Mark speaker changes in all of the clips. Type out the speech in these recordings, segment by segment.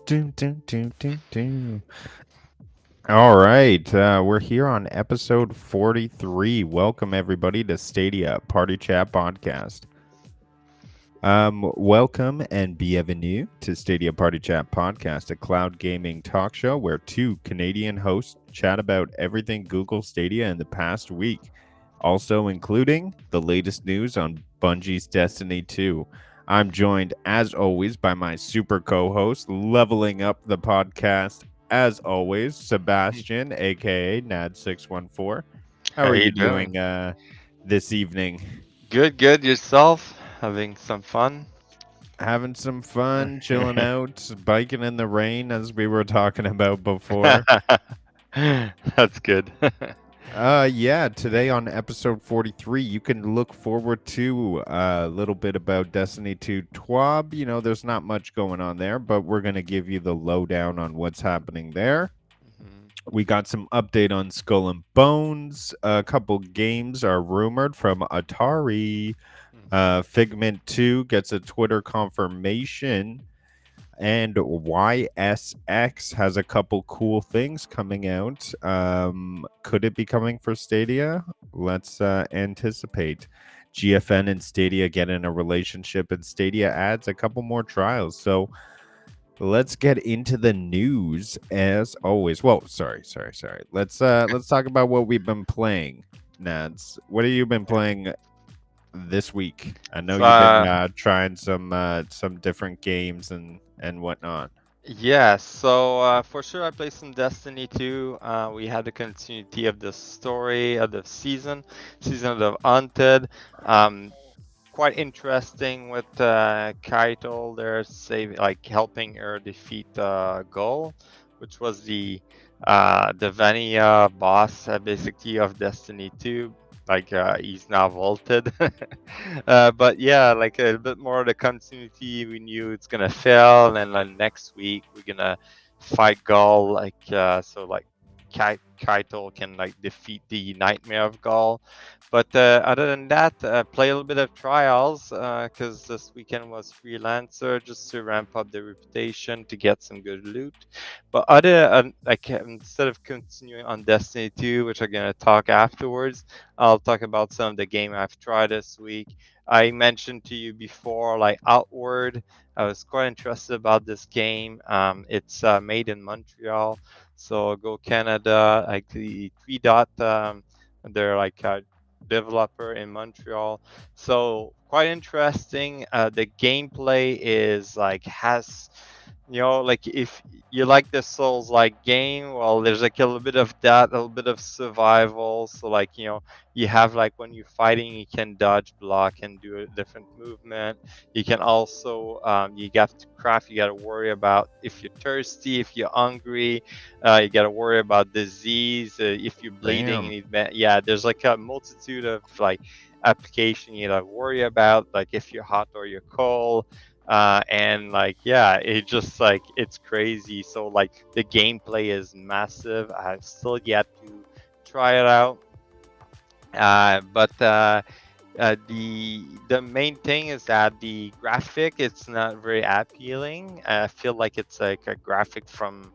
Speaker 1: Doom, doom, doom, doom, doom. All right, we're here on episode 43. Welcome everybody to Stadia Party Chat Podcast. Welcome and bienvenue to Stadia Party Chat Podcast, a cloud gaming talk show where two Canadian hosts chat about everything Google Stadia in the past week, also including the latest news on Bungie's Destiny 2. I'm joined, as always, by my super co-host, leveling up the podcast, as always, Sebastian, aka Nads614. How
Speaker 2: How
Speaker 1: are
Speaker 2: you
Speaker 1: you
Speaker 2: doing?
Speaker 1: doing this evening?
Speaker 2: Good. Yourself? Having some fun?
Speaker 1: Having some fun, chilling out, biking in the rain, as we were talking about before.
Speaker 2: That's good.
Speaker 1: Yeah, today on episode 43, you can look forward to a little bit about Destiny 2 Twab. You know, there's not much going on there, but we're going to give you the lowdown on what's happening there.
Speaker 2: Mhm.
Speaker 1: We got some update on Skull and Bones. A couple games are rumored from Atari.
Speaker 2: Mhm.
Speaker 1: Figment 2 gets a Twitter confirmation. And YSX has a couple cool things coming out. Could it be coming for Stadia? Let's anticipate. GFN and Stadia get in a relationship, and Stadia adds a couple more trials. So let's get into the news as always. Well, sorry. Let's talk about what we've been playing. Nads, what have you been playing this week? I know
Speaker 2: So,
Speaker 1: you've been trying some different games and whatnot.
Speaker 2: yeah, so for sure I played some Destiny 2. We had the continuity of the story of the season of the Hunted. Um, Quite interesting with Kaito there, helping her defeat Gull, which was the Vanilla boss basically of Destiny 2. He's now vaulted. But yeah, like a bit more of the continuity. We knew it's gonna fail, and then next week we're gonna fight Gull. Kaito can like defeat the Nightmare of Gull. But other than that, play a little bit of trials because this weekend was freelancer just to ramp up the reputation to get some good loot. But instead of continuing on Destiny 2, which I'm gonna talk afterwards, I'll talk about some of the game I've tried this week. I mentioned to you before, like Outward. I was quite interested about this game. It's made in Montreal, so go Canada. Like the Three Dot, they're like a developer in Montreal. So quite interesting. The gameplay is like has like if you like the Souls like game, well, there's like a little bit of that, a little bit of survival. So like you have like when you're fighting, you can dodge, block, and do a different movement. You can also you got to craft. You got to worry about if you're thirsty, if you're hungry. You got to worry about disease. If you're bleeding,
Speaker 1: Damn.
Speaker 2: yeah, there's like a multitude of like application you got to worry about, like if you're hot or you're cold. And like yeah, it just like it's crazy. So like the gameplay is massive. I've still yet to try it out. But the main thing is that the graphic it's not very appealing. I feel like it's like a graphic from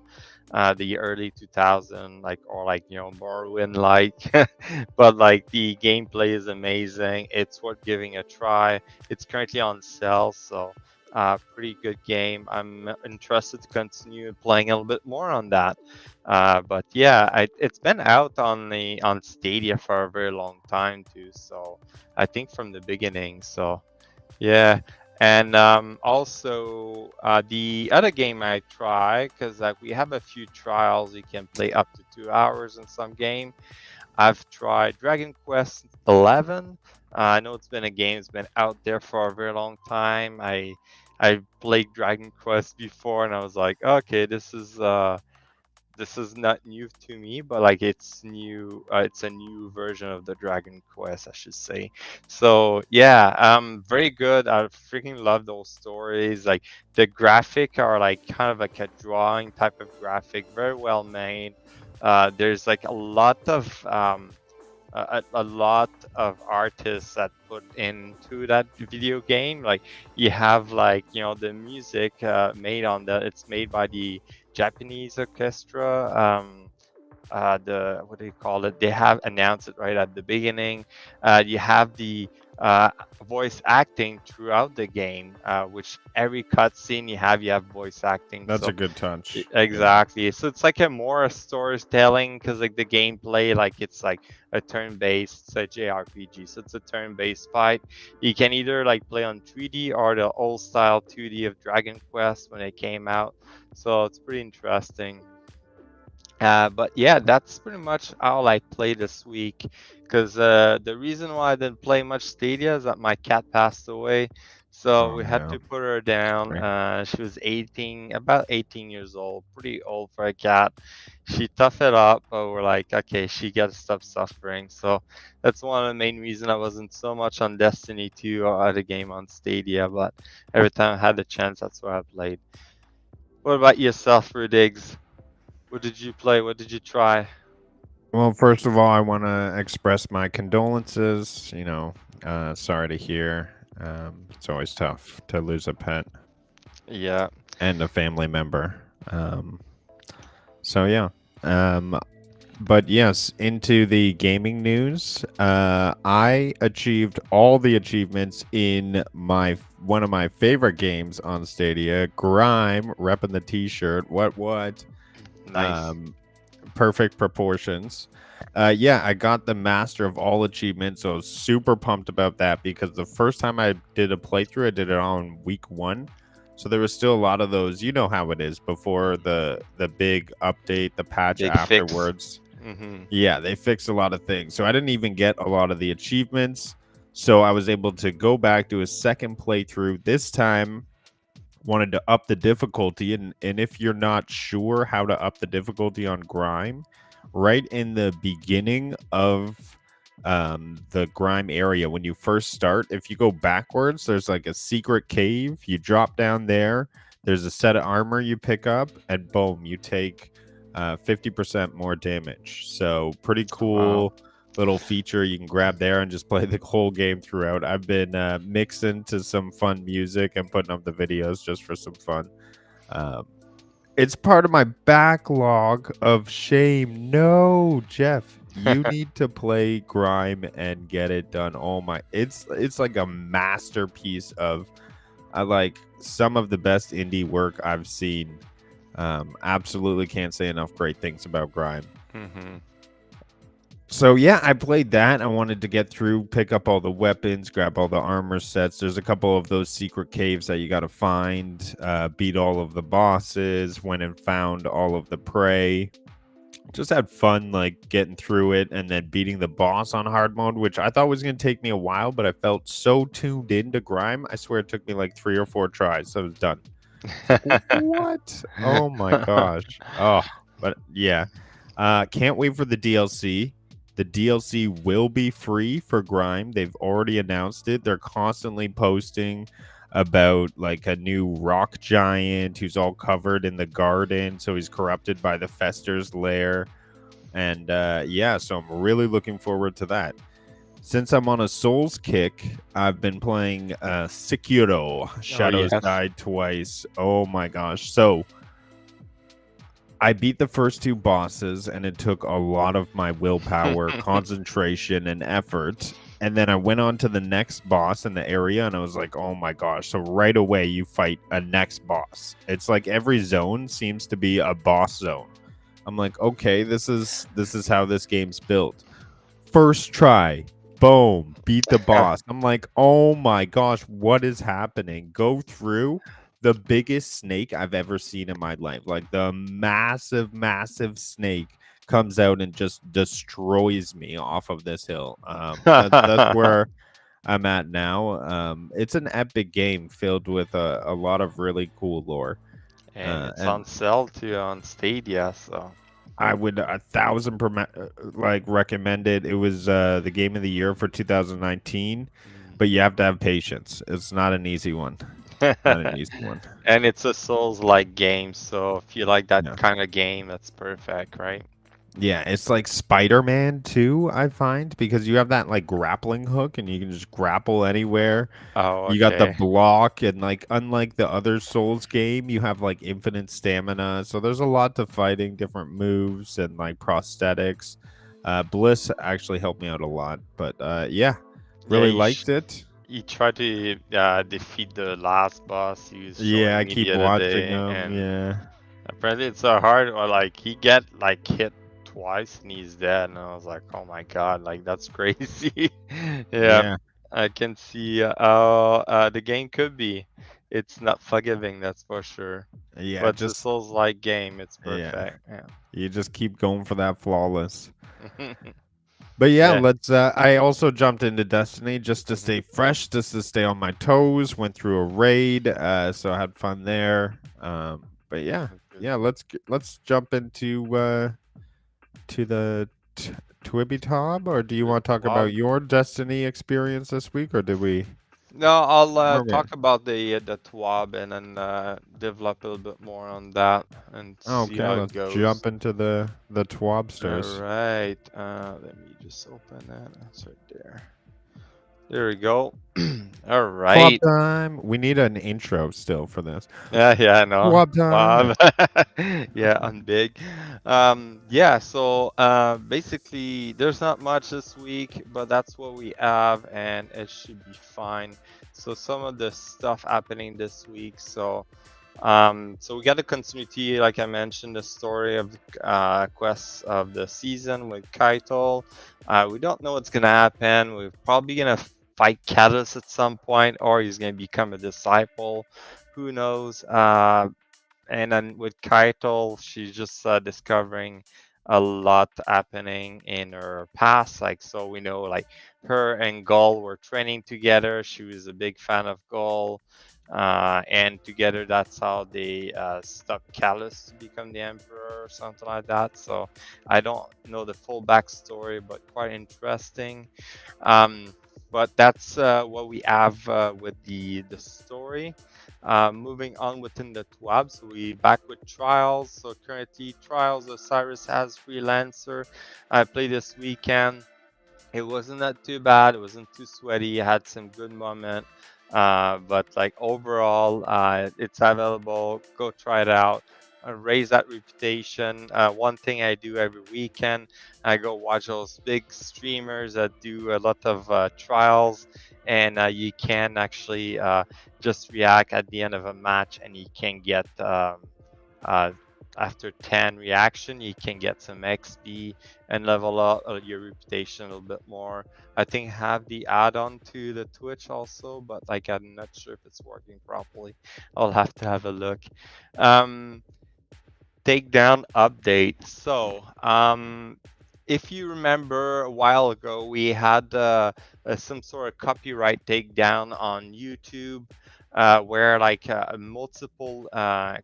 Speaker 2: the early 2000, like or like Morrowind like. But like the gameplay is amazing. It's worth giving a try. It's currently on sale, so pretty good game. I'm interested to continue playing a little bit more on that. But yeah, it's been out on Stadia for a very long time too. So I think from the beginning. So yeah, and also the other game I try because like we have a few trials. You can play up to 2 hours in some game. I've tried Dragon Quest 11. I know it's been a game that's been out there for a very long time. I played Dragon Quest before, and I was like, okay, this is not new to me, but like it's new. It's a new version of the Dragon Quest, I should say. So yeah, very good. I freaking love those stories. Like the graphic are like kind of like a drawing type of graphic, very well made. There's like a lot of a lot of artists that put into that video game. Like you have like the music made on it's made by the Japanese orchestra. The what do you call it? They have announced it right at the beginning. You have the voice acting throughout the game, which every cutscene you have voice acting.
Speaker 1: That's
Speaker 2: So
Speaker 1: a good touch. Yeah.
Speaker 2: exactly. So it's like a more storytelling because like the gameplay, like it's like a turn-based, it's a JRPG. So it's a turn-based fight. You can either like play on 3D or the old style 2D of Dragon Quest when it came out. So it's pretty interesting. But yeah, that's pretty much all I played this week. Because the reason why I didn't play much Stadia is that my cat passed away. So
Speaker 1: Oh
Speaker 2: we had
Speaker 1: no.
Speaker 2: to put her down.
Speaker 1: Sorry.
Speaker 2: She was 18, about 18 years old, pretty old for a cat. She toughed it up, but we're like, okay, she got to stop suffering. So that's one of the main reasons I wasn't so much on Destiny 2 or other game on Stadia. But every time I had the chance, that's what I played. What about yourself, Rudiggz? What did you play? What did you try?
Speaker 1: Well, first of all, I want to express my condolences. Sorry to hear. It's always tough to lose a pet
Speaker 2: Yeah.
Speaker 1: and a family member. So yeah. But yes, into the gaming news. I achieved all the achievements in one of my favorite games on Stadia, Grime, repping the T-shirt. What?
Speaker 2: Nice.
Speaker 1: Perfect proportions. Yeah, I got the master of all achievements, so I was super pumped about that because the first time I did a playthrough, I did it on week 1. So there was still a lot of those, you know how it is before the big update, the patch
Speaker 2: Big fix.
Speaker 1: afterwards.
Speaker 2: Mm-hmm.
Speaker 1: Yeah, they fixed a lot of things. So I didn't even get a lot of the achievements. So I was able to go back to a second playthrough. This time wanted to up the difficulty, and if you're not sure how to up the difficulty on Grime, right in the beginning of the Grime area when you first start, if you go backwards, there's like a secret cave. You drop down there, there's a set of armor you pick up, and boom, you take 50% more damage. So pretty
Speaker 2: Wow.
Speaker 1: cool little feature you can grab there and just play the whole game throughout. I've been mixing to some fun music and putting up the videos just for some fun. It's part of my backlog of shame. No, Jeff, you need to play Grime and get it done. Oh my, it's like a masterpiece of I like some of the best indie work I've seen. Absolutely can't say enough great things about Grime.
Speaker 2: Mm-hmm.
Speaker 1: So yeah, I played that. I wanted to get through, pick up all the weapons, grab all the armor sets. There's a couple of those secret caves that you got to find, beat all of the bosses, went and found all of the prey. Just had fun like getting through it and then beating the boss on hard mode, which I thought was going to take me a while, but I felt so tuned into Grime. I swear it took me like 3 or 4 tries, so I was done. What? Oh my gosh. Oh, but yeah. Can't wait for the DLC. The DLC will be free for Grime. They've already announced it. They're constantly posting about like a new rock giant who's all covered in the garden, so he's corrupted by the Fester's lair. And yeah, so I'm really looking forward to that. Since I'm on a Souls kick, I've been playing Sekiro. Shadows
Speaker 2: yes.
Speaker 1: died twice. Oh my gosh. So I beat the first 2 bosses, and it took a lot of my willpower, concentration, and effort. And then I went on to the next boss in the area, and I was like, oh my gosh. So right away, you fight a next boss. It's like every zone seems to be a boss zone. I'm like, okay, this is how this game's built. First try, boom, beat the boss. I'm like, oh my gosh, what is happening? Go through the biggest snake I've ever seen in my life. Like the massive snake comes out and just destroys me off of this hill. That's where I'm at now. It's an epic game filled with a lot of really cool lore.
Speaker 2: And it's
Speaker 1: And
Speaker 2: on sale too on Stadia, so.
Speaker 1: I would 1,000% like recommend it. It was the game of the year for 2019, but you have to have patience. It's not an easy one. Not an easy one.
Speaker 2: And it's a Souls-like game, so if you like that
Speaker 1: Yeah.
Speaker 2: kind of game, that's perfect, right?
Speaker 1: Yeah, it's like Spider-Man too, I find, because you have that like grappling hook and you can just grapple anywhere.
Speaker 2: Oh,
Speaker 1: You got the
Speaker 2: okay.
Speaker 1: block and like unlike the other Souls game, you have like infinite stamina. So there's a lot to fighting, different moves and like prosthetics. Bliss actually helped me out a lot, but yeah,
Speaker 2: Yeah,
Speaker 1: really liked it.
Speaker 2: he tried to defeat the last boss. He was
Speaker 1: Yeah,
Speaker 2: showing
Speaker 1: I
Speaker 2: me the
Speaker 1: keep
Speaker 2: other
Speaker 1: watching
Speaker 2: day,
Speaker 1: them.
Speaker 2: and
Speaker 1: Yeah.
Speaker 2: apparently it's so hard. Or like he get like hit twice and he's dead, and I was like, oh my god, like that's crazy. Yeah,
Speaker 1: Yeah.
Speaker 2: I can see how the game could be. It's not forgiving, that's for sure.
Speaker 1: Yeah,
Speaker 2: But it's a
Speaker 1: just
Speaker 2: Souls-like game. It's
Speaker 1: yeah.
Speaker 2: perfect. Yeah.
Speaker 1: You just keep going for that flawless. But yeah,
Speaker 2: Yeah.
Speaker 1: let's I also jumped into Destiny just to
Speaker 2: Hmm.
Speaker 1: stay fresh, just to stay on my toes, went through a raid, so I had fun there. But yeah. Yeah, let's jump into to the Twibby Tob, or do you
Speaker 2: The
Speaker 1: want to talk about
Speaker 2: Twab.
Speaker 1: your Destiny experience this week, or did we
Speaker 2: No, I'll
Speaker 1: okay.
Speaker 2: talk about the Twab and then develop a little bit more on that and see
Speaker 1: Okay,
Speaker 2: how it
Speaker 1: let's
Speaker 2: goes.
Speaker 1: jump into the
Speaker 2: All
Speaker 1: Twabsters.
Speaker 2: right. Let me just open that. That's right there. There we go. All
Speaker 1: Twab
Speaker 2: right.
Speaker 1: time. We need an intro still for this.
Speaker 2: Yeah, I know.
Speaker 1: Twab time.
Speaker 2: Wow. Yeah, I'm big. Yeah, so basically there's not much this week, but that's what we have and it should be fine. So some of the stuff happening this week. So we got a continuity, like I mentioned, the story of the quests of the season with Kaito. We don't know what's gonna happen. We're probably gonna fight Catalyst at some point, or he's gonna become a disciple. Who knows? And then with Kaito, she's just discovering a lot happening in her past. Like, so we know, like, her and Gull were training together. She was a big fan of Gull. And together, that's how they stopped Callus to become the Emperor or something like that. So I don't know the full backstory, but quite interesting. Um, but that's what we have with the story. Moving on within the Twab, so we back with Trials. So currently Trials Osiris has Freelancer. I played this weekend. It wasn't that too bad. It wasn't too sweaty. It had some good moment. But like overall, it's available. Go try it out. Raise that reputation. One thing I do every weekend, I go watch those big streamers that do a lot of trials, and you can actually just react at the end of a match, and you can get uh, after 10 reaction, you can get some XP and level up your reputation a little bit more. I think have the add-on to the Twitch also, but like I'm not sure if it's working properly. I'll have to have a look. Um, Takedown update. So, if you remember a while ago, we had some sort of copyright takedown on YouTube, where like multiple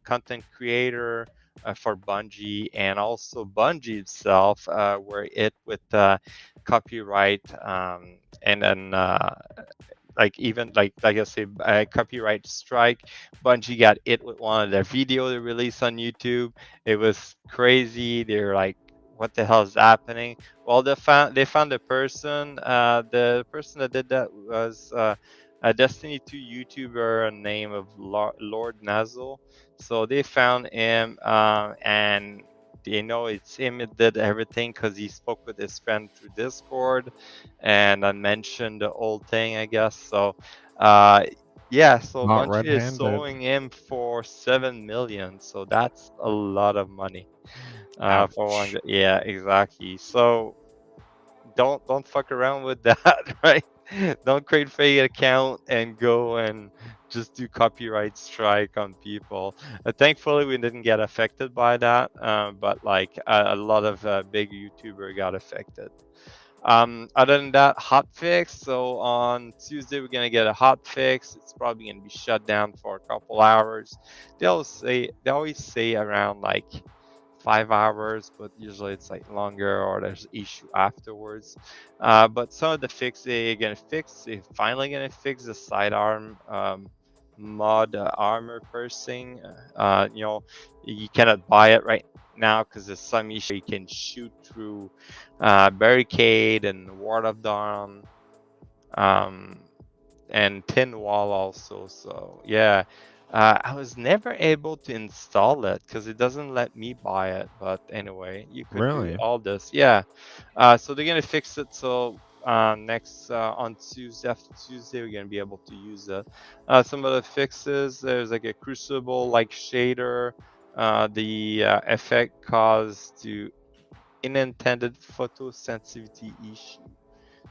Speaker 2: content creator for Bungie and also Bungie itself were hit with copyright, and then like even like I say, copyright strike. Bungie got it with one of their video they released on YouTube. It was crazy. They're like, what the hell is happening? Well, they found the person. The person that did that was a Destiny 2 YouTuber named of Lord Nazzle. So they found him, and they know it's him that did everything because he spoke with his friend through Discord and I mentioned the old thing, I guess. So, uh, yeah, so
Speaker 1: Not
Speaker 2: Bungie is
Speaker 1: red-handed.
Speaker 2: suing him for 7 million. So that's a lot of money. For one,
Speaker 1: Ouch.
Speaker 2: yeah, exactly. So don't fuck around with that, right? Don't create fake account and go and just do copyright strike on people. Thankfully, we didn't get affected by that, but like a lot of big YouTuber got affected. Other than that, hot fix. So on Tuesday, we're gonna get a hot fix. It's probably gonna be shut down for a couple hours. They always say around like 5 hours, but usually it's like longer or there's issue afterwards. But some of the fix they're finally gonna fix the sidearm mod armor piercing. You cannot buy it right now because there's some issue you can shoot through barricade and ward of dawn, and thin wall also. So yeah, I was never able to install it because it doesn't let me buy it. But anyway, you could do
Speaker 1: Really?
Speaker 2: all this. Yeah. So they're gonna fix it. So next on Tuesday, after Tuesday, we're gonna be able to use it. Some of the fixes, there's like a crucible like shader. The effect caused to unintended photosensitivity issue.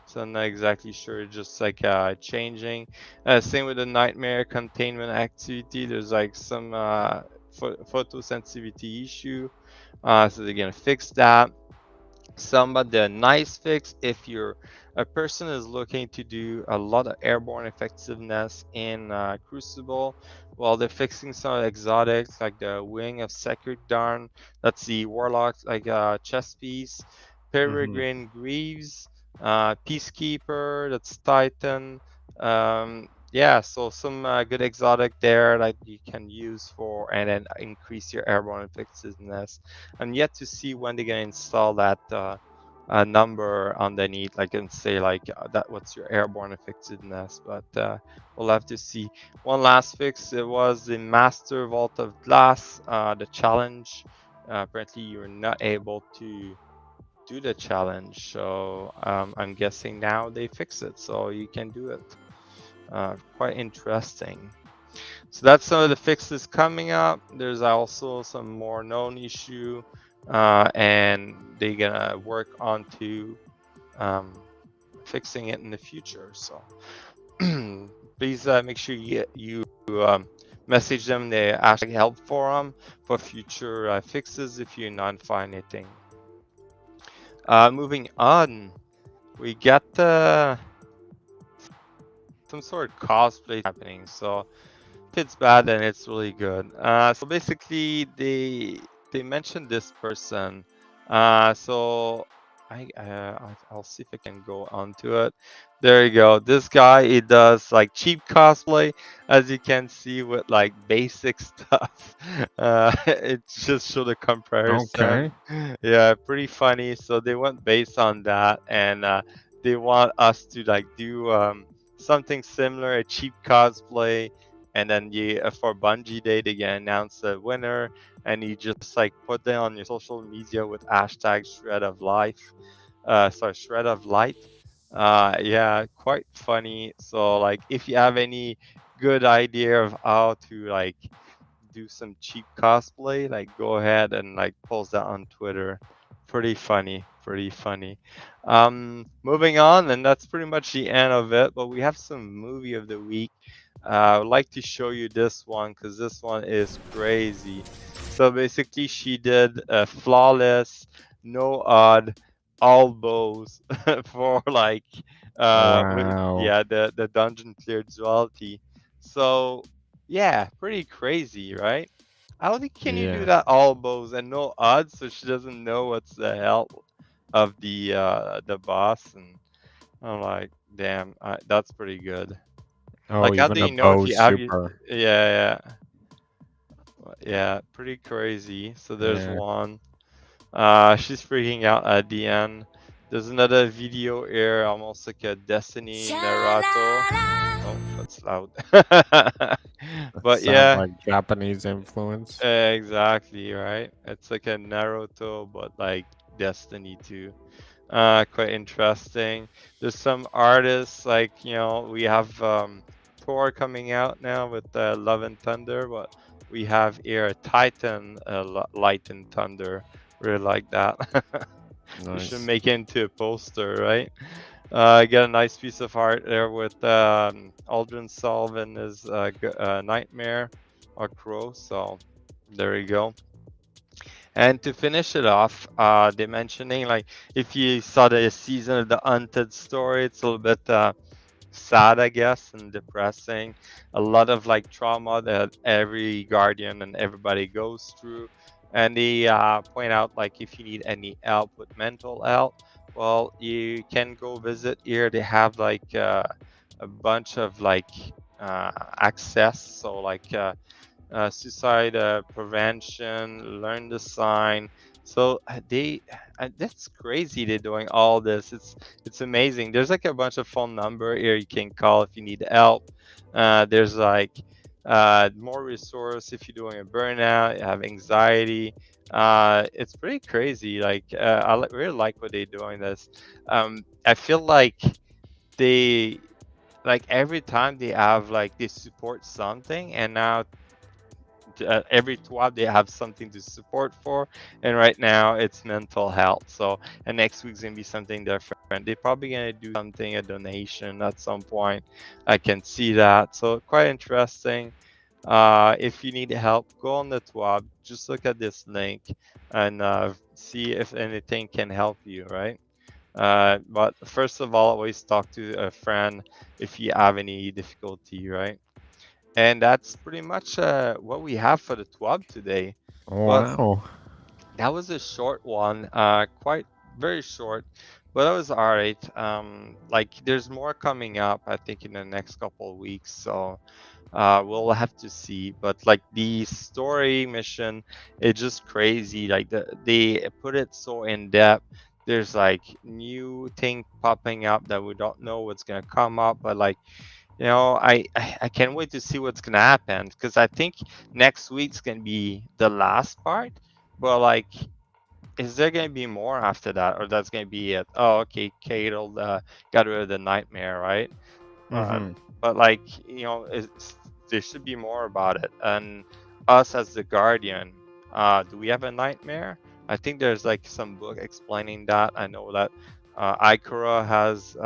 Speaker 2: So I'm not exactly sure, just like changing. Same with the nightmare containment activity. There's like some photosensitivity issue. So they're gonna fix that. Some of the nice fix, if you're a person is looking to do a lot of airborne effectiveness in Crucible, well, they're fixing some exotics like the Wing of Sacred Darn. That's the Warlock like chest piece.
Speaker 1: Hmm.
Speaker 2: Peregrine Greaves, Peacekeeper. That's Titan. Yeah, so some good exotic there that you can use for and then increase your airborne effectiveness. I'm yet to see when they're gonna install that number underneath, like and say like that what's your airborne effectiveness, but we'll have to see. One last fix, it was the Master Vault of Glass, the challenge. Apparently, you're not able to do the challenge, so I'm guessing now they fix it, so you can do it. Quite interesting. So that's some of the fixes coming up. There's also some more known issue, and they're gonna work on to fixing it in the future. So please make sure you message them the hashtag help forum for future fixes if you not find anything. Moving on, we got some sort of cosplay happening. So if it's bad, then it's really good. So basically, they mentioned this person. So I'll see if I can go onto it. There you go. This guy, he does like cheap cosplay, as you can see with like basic stuff. It just showed a comparison.
Speaker 1: Okay.
Speaker 2: Yeah, pretty funny. So they went based on that, and they want us to like do something similar, a cheap cosplay, and then you for Bungie Day they can announce the winner, and you just like put them on your social media with hashtag Shred of Life, sorry, Shred of Light. Yeah, quite funny. So like, if you have any good idea of how to like do some cheap cosplay, like go ahead and like post that on Twitter. Pretty funny, pretty funny. Moving on, and that's pretty much the end of it. But we have some movie of the week. I would like to show you this one because this one is crazy. So basically, she did a flawless, no odd, all bows for like
Speaker 1: Wow.
Speaker 2: yeah, the dungeon cleared duality. So yeah, pretty crazy, right? How can you do
Speaker 1: Yeah.
Speaker 2: that all bows and no odds, so she doesn't know what's the hell of the boss? And I'm like, damn, that's pretty good.
Speaker 1: Oh,
Speaker 2: Like, how do
Speaker 1: even a
Speaker 2: you know if
Speaker 1: bow
Speaker 2: you have you?
Speaker 1: super.
Speaker 2: Yeah, yeah, yeah, pretty crazy. So there's
Speaker 1: Yeah.
Speaker 2: one. She's freaking out at the end. There's another video here, almost like a Destiny Naruto. Oh, that's loud. But
Speaker 1: Sounds
Speaker 2: yeah,
Speaker 1: like Japanese influence.
Speaker 2: exactly, right? It's like a Naruto, but like Destiny 2. Quite interesting. There's some artists like, we have Thor coming out now with Love and Thunder, but we have here Titan, Light and Thunder. Really like that. We should
Speaker 1: Nice.
Speaker 2: make it into a poster, right? Got a nice piece of art there with Aldrin Solve and his Nightmare or Crow. So there you go. And to finish it off, they're mentioning like if you saw the season of the Undead story, it's a little bit sad, I guess, and depressing. A lot of like trauma that every guardian and everybody goes through. And they point out like if you need any help with mental health, well, you can go visit here. They have like a bunch of like access. So like suicide prevention, learn the sign. So that's crazy. They're doing all this. It's amazing. There's like a bunch of phone number here you can call if you need help. There's like more resource if you're doing a burnout, you have anxiety. It's pretty crazy. Like really like what they're doing. This. I feel like they like every time they have like they support something, and now every Twab they have something to support for, and right now it's mental health. So and next week's gonna be something different. They're probably gonna do something, a donation at some point. I can see that. So quite interesting. If you need help, go on the Twab. Just look at this link and see if anything can help you. Right. But first of all, always talk to a friend if you have any difficulty. Right. And that's pretty much what we have for the TWAB today. Well,
Speaker 1: Wow.
Speaker 2: that was a short one, quite very short, but that was all right. Like there's more coming up, I think, in the next couple of weeks. So we'll have to see. But like the story mission, it's just crazy. Like they put it so in depth. There's like new thing popping up that we don't know what's gonna come up, but like I can't wait to see what's gonna happen because I think next week's gonna be the last part. But like, is there gonna be more after that, or that's gonna be it? Oh, okay, Cadle got rid of the nightmare, right? Uh,
Speaker 1: Mm-hmm.
Speaker 2: but like, there should be more about it. And us as the Guardian, do we have a nightmare? I think there's like some book explaining that. I know that Ikora has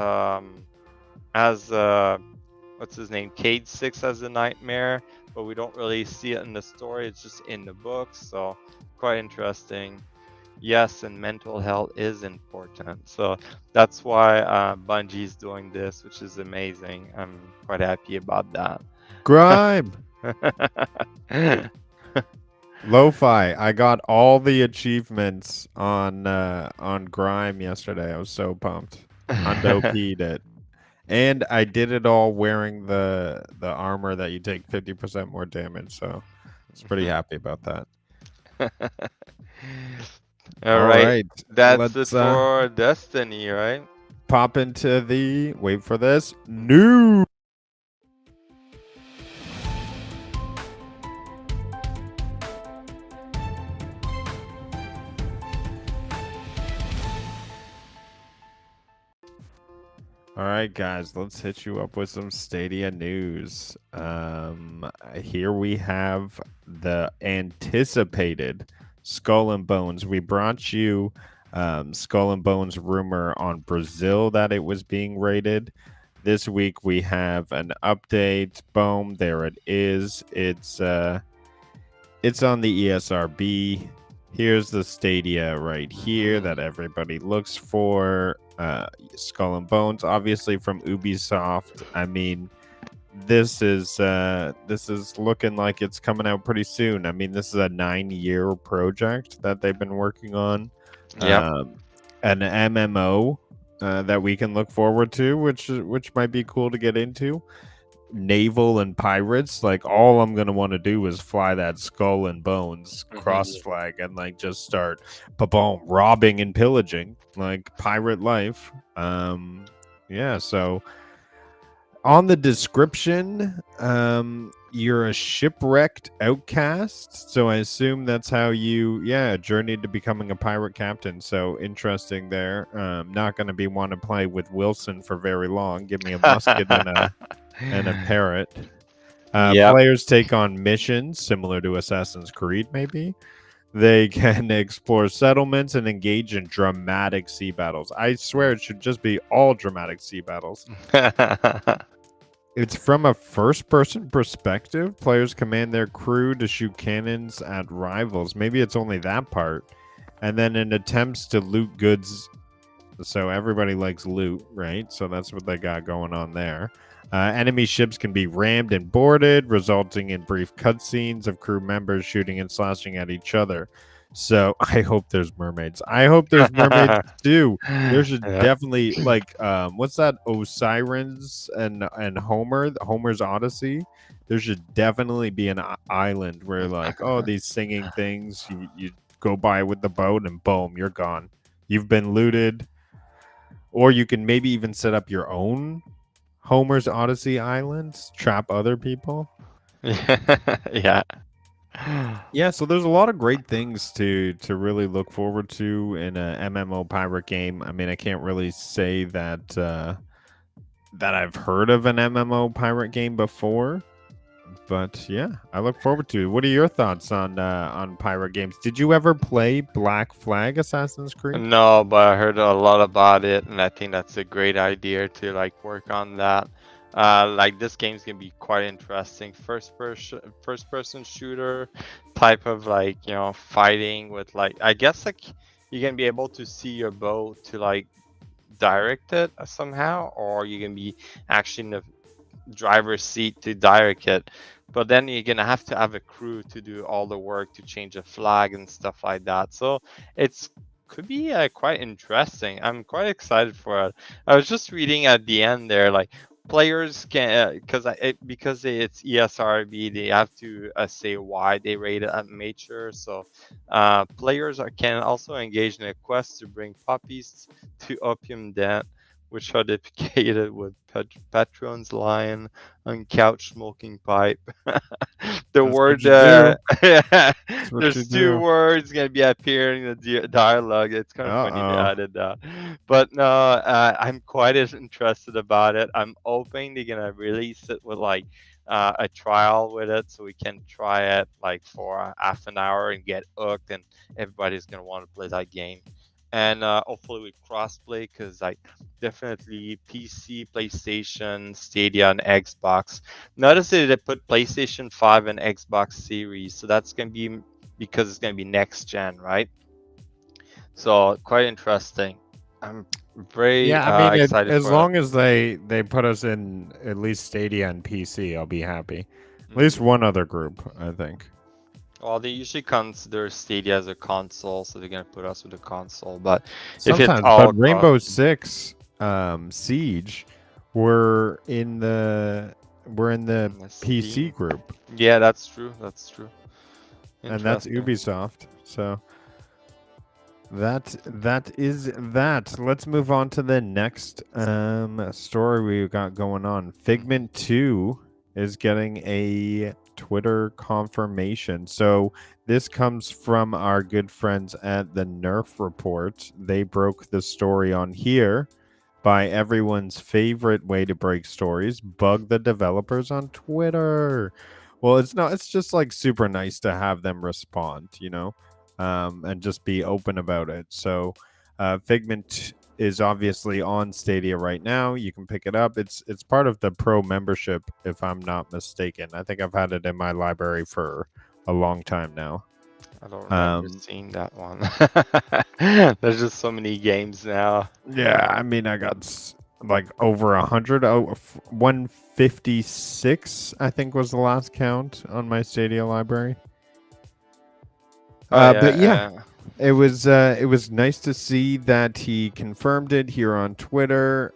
Speaker 2: what's his name? Cade 6 as a nightmare, but we don't really see it in the story. It's just in the books, so quite interesting. Yes, and mental health is important. So that's why Bungie's doing this, which is amazing. I'm quite happy about that.
Speaker 1: Grime. Lo-fi. I got all the achievements on Grime yesterday. I was so pumped. Hundo P'd it. And I did it all wearing the armor that you take 50% more damage, so I was pretty happy about that.
Speaker 2: All
Speaker 1: All
Speaker 2: right,
Speaker 1: right.
Speaker 2: that's it
Speaker 1: Let's
Speaker 2: for Destiny, right?
Speaker 1: pop into the wait for this new. All right, guys, let's hit you up with some Stadia news. Here we have the anticipated Skull and Bones. We brought you Skull and Bones rumor on Brazil that it was being rated. This week we have an update. Boom, there it is. It's on the ESRB. Here's the Stadia right here that everybody looks for. Skull and Bones, obviously from Ubisoft. I mean, this is looking like it's coming out pretty soon. I mean, this is a 9-year project that they've been working on.
Speaker 2: Yep.
Speaker 1: An MMO that we can look forward to, which might be cool to get into. Naval and pirates, like all I'm gonna want to do is fly that Skull and Bones cross flag and like just start boom robbing and pillaging like pirate life. Yeah, so on the description, you're a shipwrecked outcast, so I assume that's how you journeyed to becoming a pirate captain. So interesting there. Not gonna be want to play with Wilson for very long. Give me a musket and a parrot.
Speaker 2: Yep.
Speaker 1: Players take on missions similar to Assassin's Creed, maybe. They can explore settlements and engage in dramatic sea battles. I swear it should just be all dramatic sea battles. It's from a first-person perspective. Players command their crew to shoot cannons at rivals. Maybe it's only that part. And then in attempts to loot goods. So everybody likes loot, right? So that's what they got going on there. Enemy ships can be rammed and boarded, resulting in brief cutscenes of crew members shooting and slashing at each other. So I hope there's mermaids. I hope there's mermaids too. There should
Speaker 2: Yeah.
Speaker 1: definitely what's that? Osiris and Homer's Odyssey. There should definitely be an island where like, oh, these singing things, you go by with the boat and boom, you're gone. You've been looted. Or you can maybe even set up your own Homer's Odyssey islands, trap other people.
Speaker 2: Yeah.
Speaker 1: Yeah, so there's a lot of great things to really look forward to in a MMO pirate game. I mean, I can't really say that that I've heard of an MMO pirate game before, but yeah, I look forward to it. What are your thoughts on pirate games? Did you ever play Black Flag Assassin's Creed?
Speaker 2: No, but I heard a lot about it, and I think that's a great idea to like work on that. Like this game's gonna be quite interesting. First person shooter type of like fighting with like I guess like you're gonna be able to see your bow to like direct it somehow, or you're gonna be actually in the driver's seat to direct it. But then you're gonna have to have a crew to do all the work to change a flag and stuff like that. So it's could be quite interesting. I'm quite excited for it. I was just reading at the end there, like players can because it's ESRB, they have to say why they rate it at mature. So can also engage in a quest to bring puppies to Opium Den, which are depicted with patrons lying on couch smoking pipe. The
Speaker 1: That's what
Speaker 2: word,
Speaker 1: you do. That's what you
Speaker 2: there's two
Speaker 1: do.
Speaker 2: words gonna be appearing in the dialogue. It's kind of funny they
Speaker 1: Uh-oh.
Speaker 2: added that. But no, I'm quite as interested about it. I'm hoping they're gonna release it with like a trial with it, so we can try it like for half an hour and get hooked, and everybody's gonna want to play that game. And hopefully with crossplay, because like definitely PC, PlayStation, Stadia, and Xbox. Notice that they put PlayStation 5 and Xbox Series, so that's gonna be because it's gonna be next gen, right? So quite interesting. I'm very
Speaker 1: Yeah, I mean,
Speaker 2: excited
Speaker 1: as
Speaker 2: for it.
Speaker 1: long as they put us in at least Stadia and PC, I'll be happy. At least
Speaker 2: Mhm.
Speaker 1: one other group, I think.
Speaker 2: Well, they usually consider Stadia as a console, so they're gonna put us with a console. But if it's
Speaker 1: Sometimes, but
Speaker 2: all
Speaker 1: Rainbow
Speaker 2: cross,
Speaker 1: Six Siege were in the PC
Speaker 2: Steam.
Speaker 1: group,
Speaker 2: Yeah, that's true. That's true.
Speaker 1: and that's
Speaker 2: Interesting.
Speaker 1: Ubisoft. So that is that. Let's move on to the next story we got going on.
Speaker 2: Mhm.
Speaker 1: Figment 2 is getting a Twitter confirmation. So this comes from our good friends at the Nerf Report. They broke the story on here by everyone's favorite way to break stories, bug the developers on Twitter. Well, it's not, it's just like super nice to have them respond, and just be open about it. So, Figment is obviously on Stadia right now. You can pick it up. It's part of the Pro membership, if I'm not mistaken. I think I've had it in my library for a long time now.
Speaker 2: I don't remember
Speaker 1: Um,
Speaker 2: seeing that one. There's just so many games now.
Speaker 1: Yeah, I mean, I got like over 100, 156, I think was the last count on my Stadia library.
Speaker 2: Oh
Speaker 1: But yeah,
Speaker 2: yeah,
Speaker 1: it was nice to see that he confirmed it here on Twiter.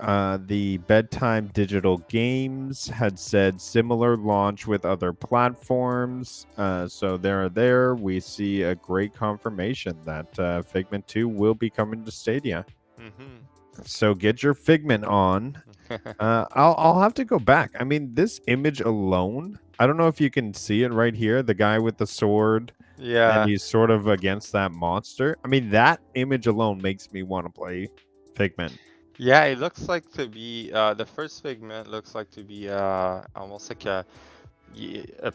Speaker 1: The Bedtime Digital Games had said similar launch with other platforms. So there we see a great confirmation that Figment 2 will be coming to Stadia.
Speaker 2: hmm
Speaker 1: So get your Figment on. I'll have to go back. I mean, this image alone, I don't know if you can see it right here, the guy with the sword and
Speaker 2: yeah,
Speaker 1: he's sort of against that monster. I mean, that image alone makes me want to play Figment.
Speaker 2: yeah. It looks like to be the first Figment looks like to be almost like a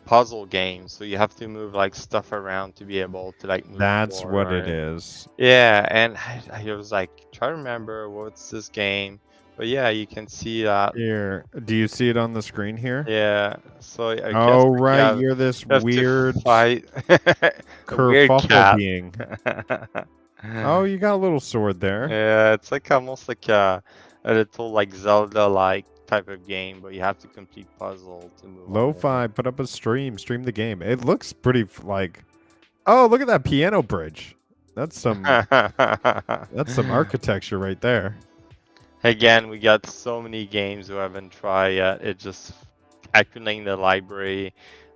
Speaker 2: puzzle game. So you have to move like stuff around to be able to like move
Speaker 1: That's what it
Speaker 2: forward.
Speaker 1: is.
Speaker 2: Yeah, and I was like try to remember what's this game, but yeah, you can see that.
Speaker 1: Here, do you see it on the screen here?
Speaker 2: Yeah, so I guess
Speaker 1: Oh,
Speaker 2: like
Speaker 1: right, you're this
Speaker 2: you have to
Speaker 1: weird
Speaker 2: fight a weird
Speaker 1: kerfuffle
Speaker 2: cat.
Speaker 1: being. Oh, you got a little sword there.
Speaker 2: Yeah, it's like almost like a little like Zelda-like type of game, but you have to complete puzzle to move on.
Speaker 1: Lo-fi, put up a stream the game. It looks pretty like Oh, look at that piano bridge. That's some architecture right there.
Speaker 2: Again, we got so many games we haven't tried yet. It just calculating the library,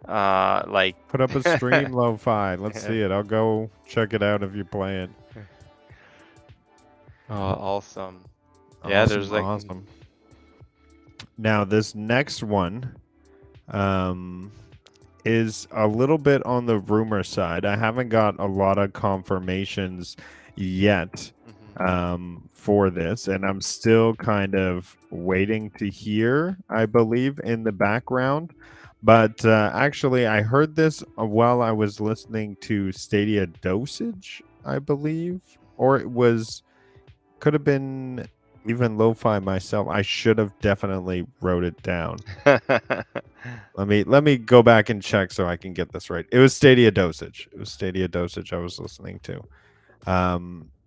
Speaker 2: like
Speaker 1: Put up a stream lo-fi. Let's see it. I'll go check it out if you play it.
Speaker 2: Oh, awesome. Yeah,
Speaker 1: Awesome,
Speaker 2: there's like
Speaker 1: awesome. Now this next one is a little bit on the rumor side. I haven't got a lot of confirmations yet for this, and I'm still kind of waiting to hear, I believe, in the background. But actually, I heard this while I was listening to Stadia Dosage, I believe, or it was could have been even lo-fi myself. I should have definitely wrote it down. Let me go back and check so I can get this right. It was Stadia Dosage. It was Stadia Dosage I was listening to.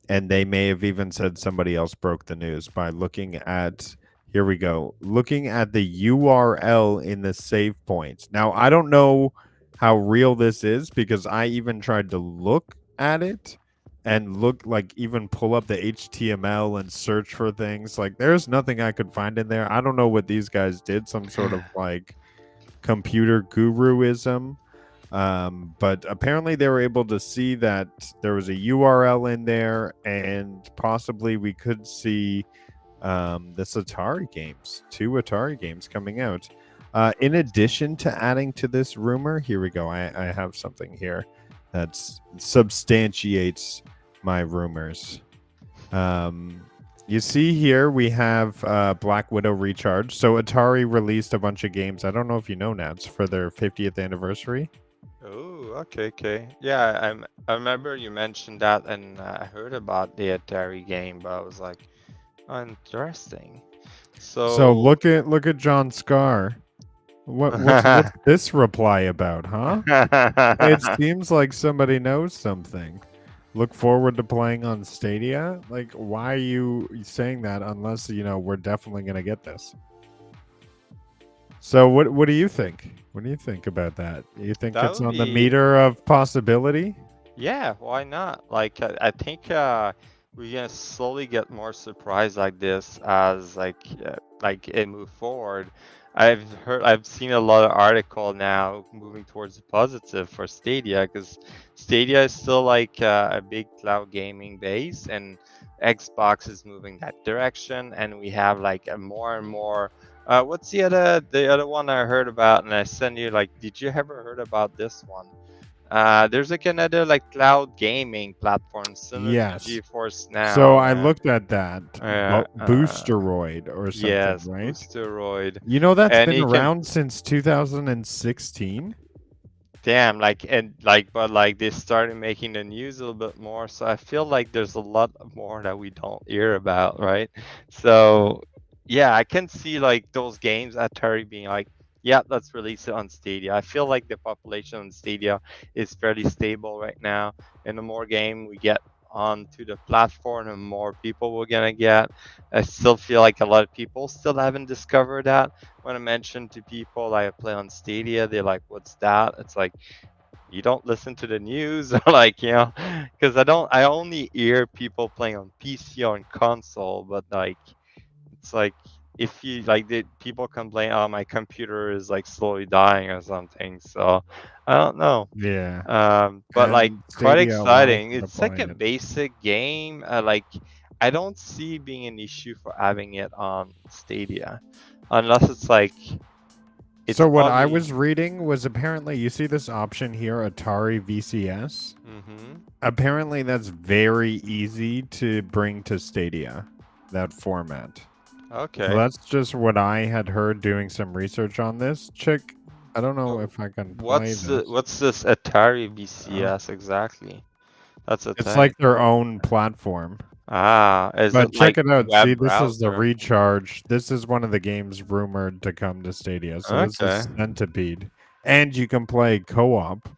Speaker 1: And they may have even said somebody else broke the news by looking at, here we go, looking at the URL in the save points. Now, I don't know how real this is because I even tried to look at it and look, like, even pull up the HTML and search for things. Like, there's nothing I could find in there. I don't know what these guys did, some sort of like computer guruism. But apparently they were able to see that there was a URL in there, and possibly we could see this Atari games, 2 Atari games coming out. In addition to adding to this rumor, here we go. I have something here that substantiates my rumors. You see here we have Black Widow Recharge. So Atari released a bunch of games. I don't know if you know, Nads, for their 50th anniversary.
Speaker 2: Oh, okay. Yeah, I remember you mentioned that, and I heard about the Atari game, but I was like, oh, interesting.
Speaker 1: So look at John Scar. What's this reply about, huh? It seems like somebody knows something. Look forward to playing on Stadia. Like, why are you saying that unless we're definitely gonna get this? So what do you think? What do you think about that? You think
Speaker 2: That
Speaker 1: it's
Speaker 2: would
Speaker 1: on the
Speaker 2: be
Speaker 1: meter of possibility?
Speaker 2: Yeah, why not? Like I think we're gonna slowly get more surprised like this as like it move forward. I've seen a lot of article now moving towards the positive for Stadia, because Stadia is still like a big cloud gaming base, and Xbox is moving that direction, and we have like a more and more. What's the other one I heard about, and I sent you, like, did you ever heard about this one? There's like another like cloud gaming platform similar to
Speaker 1: Yes.
Speaker 2: GeForce Now.
Speaker 1: So I looked at that Boosteroid or something,
Speaker 2: yes,
Speaker 1: right?
Speaker 2: Boosteroid.
Speaker 1: You know that's
Speaker 2: And
Speaker 1: been
Speaker 2: you can,
Speaker 1: around since 2016.
Speaker 2: damn, but like they started making the news a little bit more, so I feel like there's a lot more that we don't hear about, right? So yeah, I can see like those games Atari being like, yeah, let's release it on Stadia. I feel like the population on Stadia is fairly stable right now, and the more game we get onto the platform, the more people we're gonna get. I still feel like a lot of people still haven't discovered that. When I mention to people I play on Stadia, they're like, "What's that?" It's like, you don't listen to the news, like, because I only hear people playing on PC or on console, but like, it's like, if you like, the people complain, oh, my computer is like slowly dying or something. So I don't know.
Speaker 1: Yeah.
Speaker 2: But like,
Speaker 1: And
Speaker 2: quite
Speaker 1: Stadia allows
Speaker 2: exciting.
Speaker 1: you to
Speaker 2: It's like
Speaker 1: play
Speaker 2: a
Speaker 1: it.
Speaker 2: basic game. Like, I don't see being an issue for having it on Stadia, unless it's like, it's
Speaker 1: So what I
Speaker 2: probably.
Speaker 1: was reading was, apparently you see this option here, Atari VCS.
Speaker 2: Mm-hmm.
Speaker 1: Apparently that's very easy to bring to Stadia, that format.
Speaker 2: Okay.
Speaker 1: So that's just what I had heard doing some research on this. Check. I don't know if I can play this.
Speaker 2: What's this Atari VCS exactly? That's a
Speaker 1: It's
Speaker 2: thing.
Speaker 1: like their own platform.
Speaker 2: Is
Speaker 1: But
Speaker 2: it like
Speaker 1: check it out. See,
Speaker 2: web
Speaker 1: this is the
Speaker 2: browser?
Speaker 1: Recharge. This is one of the games rumored to come to Stadia. So this
Speaker 2: Okay.
Speaker 1: is Centipede. And you can play co-op.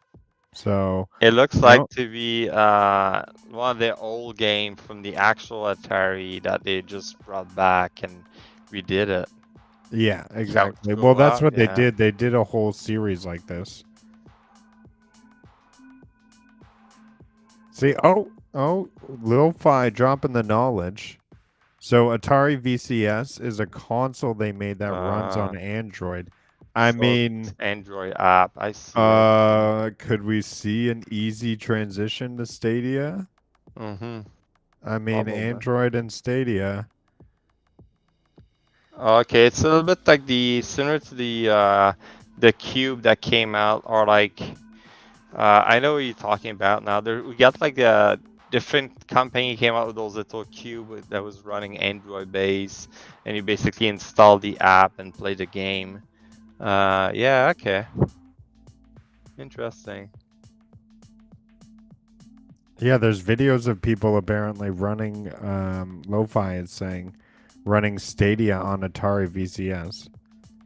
Speaker 1: So
Speaker 2: It looks
Speaker 1: you
Speaker 2: like
Speaker 1: know,
Speaker 2: to be one of the old game from the actual Atari that they just brought back and redid it.
Speaker 1: yeah,
Speaker 2: Couch
Speaker 1: exactly. Well, that's
Speaker 2: co-op,
Speaker 1: what they
Speaker 2: yeah.
Speaker 1: did. They did a whole series like this. See, Lil-Fi dropping the knowledge. So Atari VCS is a console they made that runs on Android. I
Speaker 2: So
Speaker 1: mean,
Speaker 2: Android app. I see it.
Speaker 1: could we see an easy transition to Stadia?
Speaker 2: Mm-hmm.
Speaker 1: I mean,
Speaker 2: Probably.
Speaker 1: Android and Stadia.
Speaker 2: Okay, it's a little bit like similar to the Cube that came out, or like I know what you're talking about now. We got like a different company came out with those little cube that was running Android base, and you basically install the app and play the game. Yeah, okay. Interesting.
Speaker 1: Yeah, there's videos of people apparently running Lo-Fi is saying running Stadia on Atari VCS.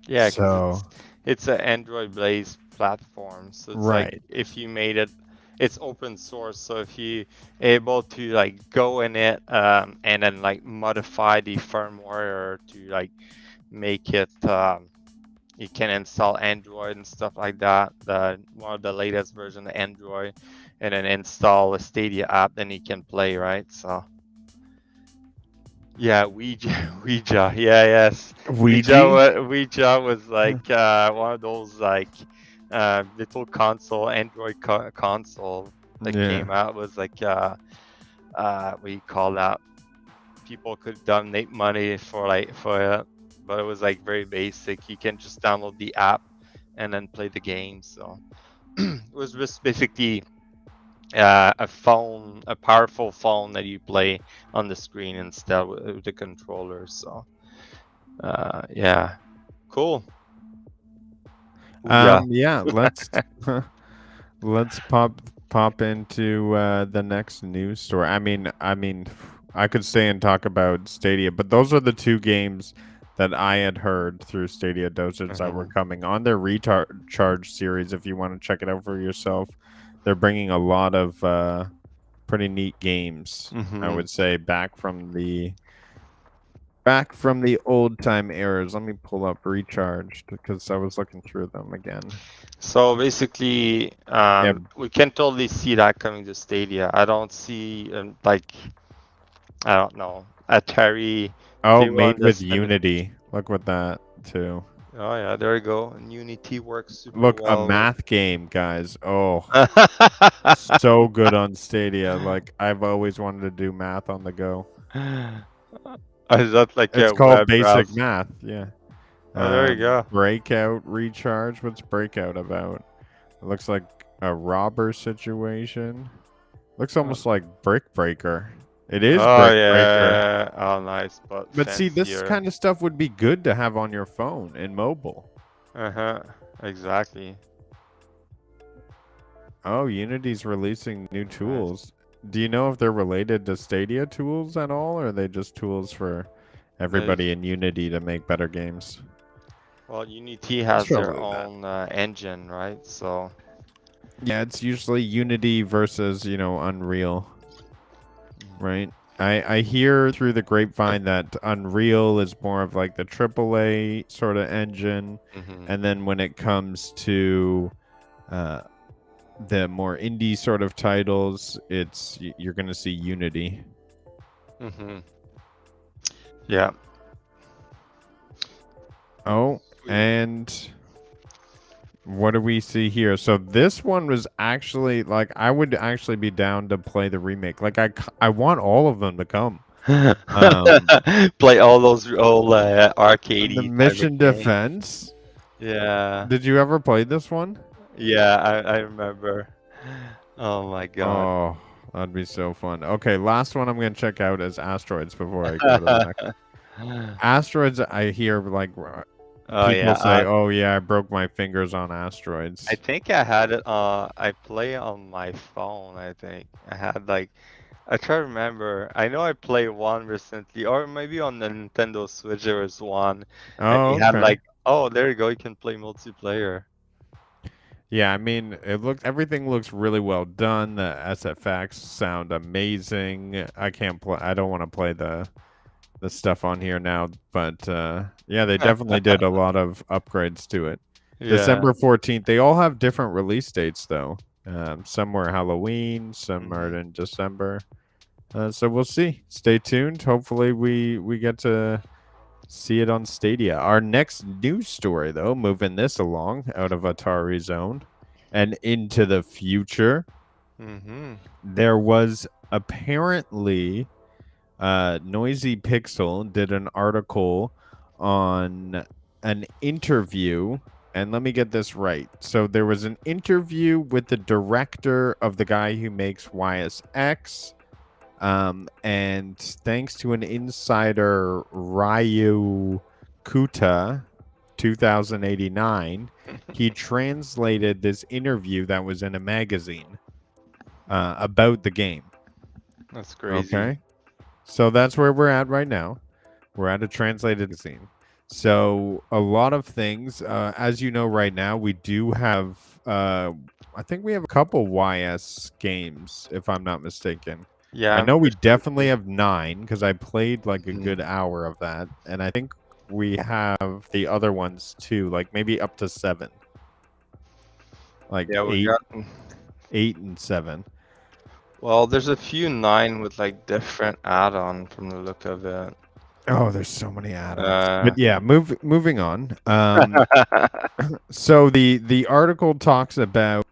Speaker 2: Yeah, because
Speaker 1: So,
Speaker 2: it's an Android-based platform, so it's like
Speaker 1: right.
Speaker 2: if you made it, it's open source. So if you able to like go in it and then like modify the firmware to like make it, you can install Android and stuff like that. One of the latest version of Android, and then install a Stadia app, then you can play, right? So. Yeah, Ouija. Yeah, yes.
Speaker 1: Ouija?
Speaker 2: Ouija was like one of those like little console, Android console that
Speaker 1: Yeah.
Speaker 2: came out. It was like what do you call that? People could donate money for it, but it was like very basic. You can just download the app and then play the game. So it was just basically a powerful phone that you play on the screen instead with the controller. So, yeah, cool. Yeah.
Speaker 1: Yeah, let's pop into the next news story. I mean, I could stay and talk about Stadia, but those are the two games that I had heard through Stadia dosage that were coming on their recharge series. If you want to check it out for yourself, they're bringing a lot of pretty neat games. I would say back from the old time eras. Let me pull up recharged because I was looking through them again.
Speaker 2: So basically, we can totally see that coming to Stadia. I don't see like I don't know Atari.
Speaker 1: Oh,
Speaker 2: Doing
Speaker 1: made with
Speaker 2: this.
Speaker 1: Unity. Look with that too.
Speaker 2: Oh yeah, there you go. And Unity works super
Speaker 1: Look, a
Speaker 2: well with.
Speaker 1: math game, guys. Oh, so good on Stadia. Like I've always wanted to do math on the go.
Speaker 2: Is that like
Speaker 1: It's
Speaker 2: a
Speaker 1: called
Speaker 2: web
Speaker 1: basic
Speaker 2: browser?
Speaker 1: math. Yeah.
Speaker 2: Oh, there you go.
Speaker 1: Breakout recharge. What's breakout about? It looks like a robber situation. Looks almost like Brick Breaker. It is
Speaker 2: Oh
Speaker 1: Brick Breaker.
Speaker 2: yeah. Oh nice, but
Speaker 1: But see, this
Speaker 2: fancier.
Speaker 1: kind of stuff would be good to have on your phone and mobile.
Speaker 2: Uh-huh. Exactly.
Speaker 1: Oh, Unity's releasing new
Speaker 2: Nice.
Speaker 1: tools. Do you know if they're related to Stadia tools at all, or are they just tools for everybody in Unity to make better games?
Speaker 2: Well, Unity has their
Speaker 1: Probably that.
Speaker 2: own engine, right? So.
Speaker 1: Yeah, it's usually Unity versus, Unreal, right? I hear through the grapevine that Unreal is more of like the AAA sort of engine, and then when it comes to the more indie sort of titles, you're going to see Unity.
Speaker 2: Yeah.
Speaker 1: Oh, and what do we see here? So this one was actually like I would actually be down to play the remake. Like I want all of them to come.
Speaker 2: Play all those old arcadey
Speaker 1: The
Speaker 2: type of
Speaker 1: Mission
Speaker 2: games.
Speaker 1: Defense.
Speaker 2: Yeah.
Speaker 1: Did you ever play this one?
Speaker 2: Yeah, I remember. Oh my god.
Speaker 1: Oh, that'd be so fun. Okay, last one I'm gonna check out is Asteroids before I go to the next. Asteroids, I hear like
Speaker 2: Oh
Speaker 1: people say,
Speaker 2: yeah.
Speaker 1: "Oh yeah, I broke my fingers on Asteroids."
Speaker 2: I think I had it. I play on my phone. I think I had like. I try to remember. I know I played one recently, or maybe on the Nintendo Switch there was one, and
Speaker 1: Oh,
Speaker 2: you had
Speaker 1: okay.
Speaker 2: like, oh, there you go, you can play multiplayer.
Speaker 1: Yeah, I mean, everything looks really well done. The SFX sound amazing. I can't play. I don't want to play the stuff on here now, but yeah, they definitely did a lot of upgrades to it.
Speaker 2: Yeah.
Speaker 1: December 14th. They all have different release dates though. Some were Halloween, some are
Speaker 2: Mhm.
Speaker 1: in December. So we'll see. Stay tuned. Hopefully, we get to see it on Stadia. Our next news story, though, moving this along out of Atari zone and into the future,
Speaker 2: Mhm.
Speaker 1: there was apparently Noisy Pixel did an article on an interview. And let me get this right. So there was an interview with the director of the guy who makes YSX. And thanks to an insider, Ryu Kuta, 2089, he translated this interview that was in a magazine about the game.
Speaker 2: That's crazy.
Speaker 1: Okay. So that's where we're at right now. We're at a translated magazine. So a lot of things, as you know, right now we do have. I think we have a couple YS games, if I'm not mistaken.
Speaker 2: Yeah,
Speaker 1: I
Speaker 2: I'm
Speaker 1: know we
Speaker 2: pretty sure
Speaker 1: definitely
Speaker 2: too.
Speaker 1: have 9 because I played like a
Speaker 2: Mhm.
Speaker 1: good hour of that, and I think we have the other ones too, like maybe up to 7, like
Speaker 2: Yeah, we
Speaker 1: 8,
Speaker 2: got.
Speaker 1: 8 and 7.
Speaker 2: Well, there's a few 9 with like different add-on from the look of it.
Speaker 1: Oh, there's so many add-ons.
Speaker 2: Uh,
Speaker 1: But yeah, moving on. So the article talks about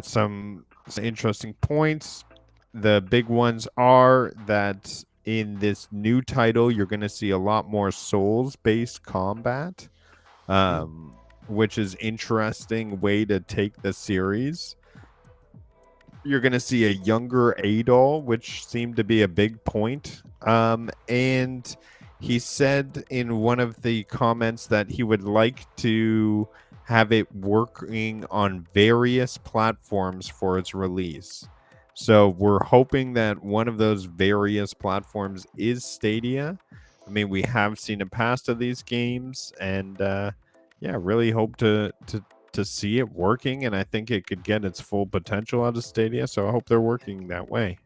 Speaker 1: some interesting points. The big ones are that in this new title, you're going to see a lot more Souls-based combat, which is interesting way to take the series. You're going to see a younger Adol, which seemed to be a big point. And he said in one of the comments that he would like to have it working on various platforms for its release. So we're hoping that one of those various platforms is Stadia. I mean, we have seen a past of these games, and yeah, really hope to see it working, and I think it could get its full potential out of Stadia. So I hope they're working that way.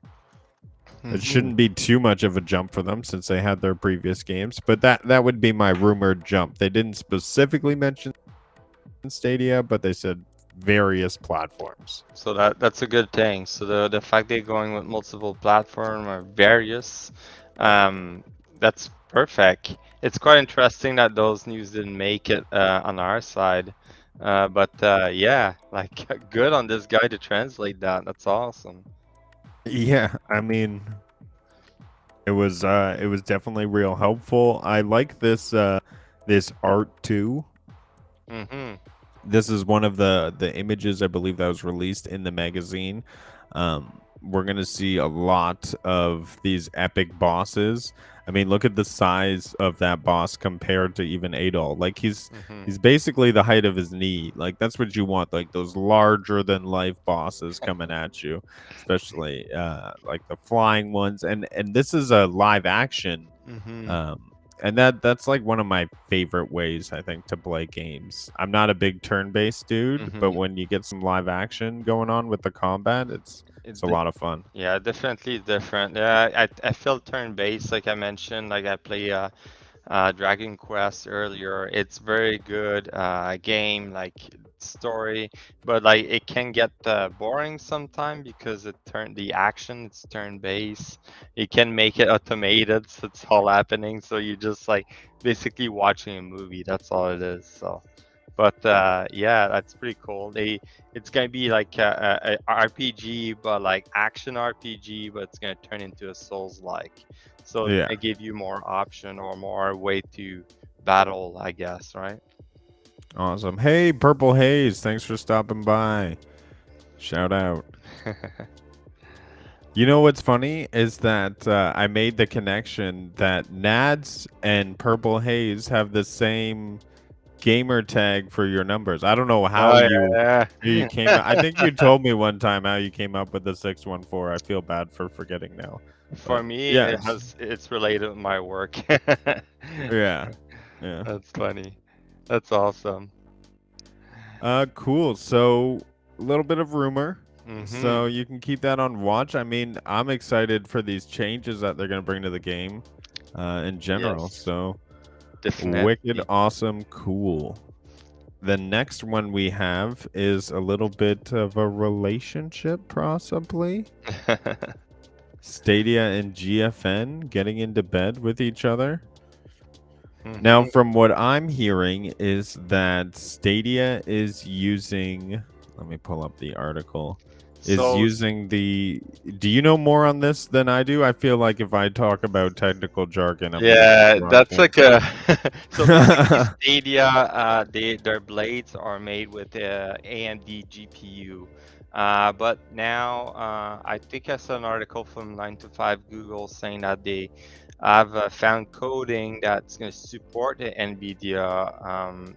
Speaker 1: It
Speaker 2: mhm.
Speaker 1: shouldn't be too much of a jump for them since they had their previous games, but that would be my rumored jump. They didn't specifically mention Stadia, but they said various platforms.
Speaker 2: So that's a good thing. So the fact they're going with multiple platform or various, that's perfect. It's quite interesting that those news didn't make it on our side. But yeah, like good on this guy to translate that. That's awesome.
Speaker 1: Yeah, I mean, it was definitely real helpful. I like this art too.
Speaker 2: Mm-hmm.
Speaker 1: This is one of the images I believe that was released in the magazine. We're gonna see a lot of these epic bosses. I mean, look at the size of that boss compared to even Adol. Like
Speaker 2: Mm-hmm.
Speaker 1: he's basically the height of his knee. Like that's what you want. Like those larger than life bosses coming at you, especially like the flying ones. And this is a live action
Speaker 2: Mm-hmm.
Speaker 1: and that's like one of my favorite ways I think to play games. I'm not a big turn-based dude, but
Speaker 2: Mm-hmm.
Speaker 1: when you get some live action going on with the combat, it's a
Speaker 2: It,
Speaker 1: lot of fun.
Speaker 2: yeah, definitely different. Yeah, I feel turn-based, like I mentioned. Like I play Dragon Quest earlier. It's very good game, like story, but like it can get boring sometime because the action it's turn-based. You can make it automated, so it's all happening. So you just like basically watching a movie. That's all it is. So. But yeah, that's pretty cool. It's gonna be like a RPG, but like action RPG, but it's gonna turn into a Souls-like. So it's
Speaker 1: Yeah,
Speaker 2: gonna give you more option or more way to battle, I guess, right?
Speaker 1: awesome. Hey, Purple Haze, thanks for stopping by. Shout out. You know what's funny is that I made the connection that Nads and Purple Haze have the same gamer tag for your numbers. I don't know how
Speaker 2: Oh
Speaker 1: you
Speaker 2: yeah,
Speaker 1: came. I think you told me one time how you came up with the 614. I feel bad for forgetting now,
Speaker 2: For
Speaker 1: but
Speaker 2: me,
Speaker 1: yes,
Speaker 2: it's related to my work.
Speaker 1: yeah, yeah.
Speaker 2: That's funny. That's awesome.
Speaker 1: Cool. So a little bit of rumor.
Speaker 2: Mm-hmm.
Speaker 1: So you can keep that on watch. I mean, I'm excited for these changes that they're gonna bring to the game, in general.
Speaker 2: Yes,
Speaker 1: So wicked,
Speaker 2: definitely.
Speaker 1: awesome, cool. the next one we have is a little bit of a relationship, possibly. Stadia and GFN getting into bed with each other. Now,
Speaker 2: Mhm.
Speaker 1: from what I'm hearing, is that Stadia is using. Let me pull up the article. Is
Speaker 2: So
Speaker 1: using the. Do you know more on this than I do? I feel like if I talk about technical jargon, I'm gonna get
Speaker 2: yeah,
Speaker 1: dropped
Speaker 2: that's like
Speaker 1: into.
Speaker 2: a so basically Stadia, their blades are made with AMD GPU. But now I think I saw an article from 9 to 5 Google saying that they have found coding that's going to support the NVIDIA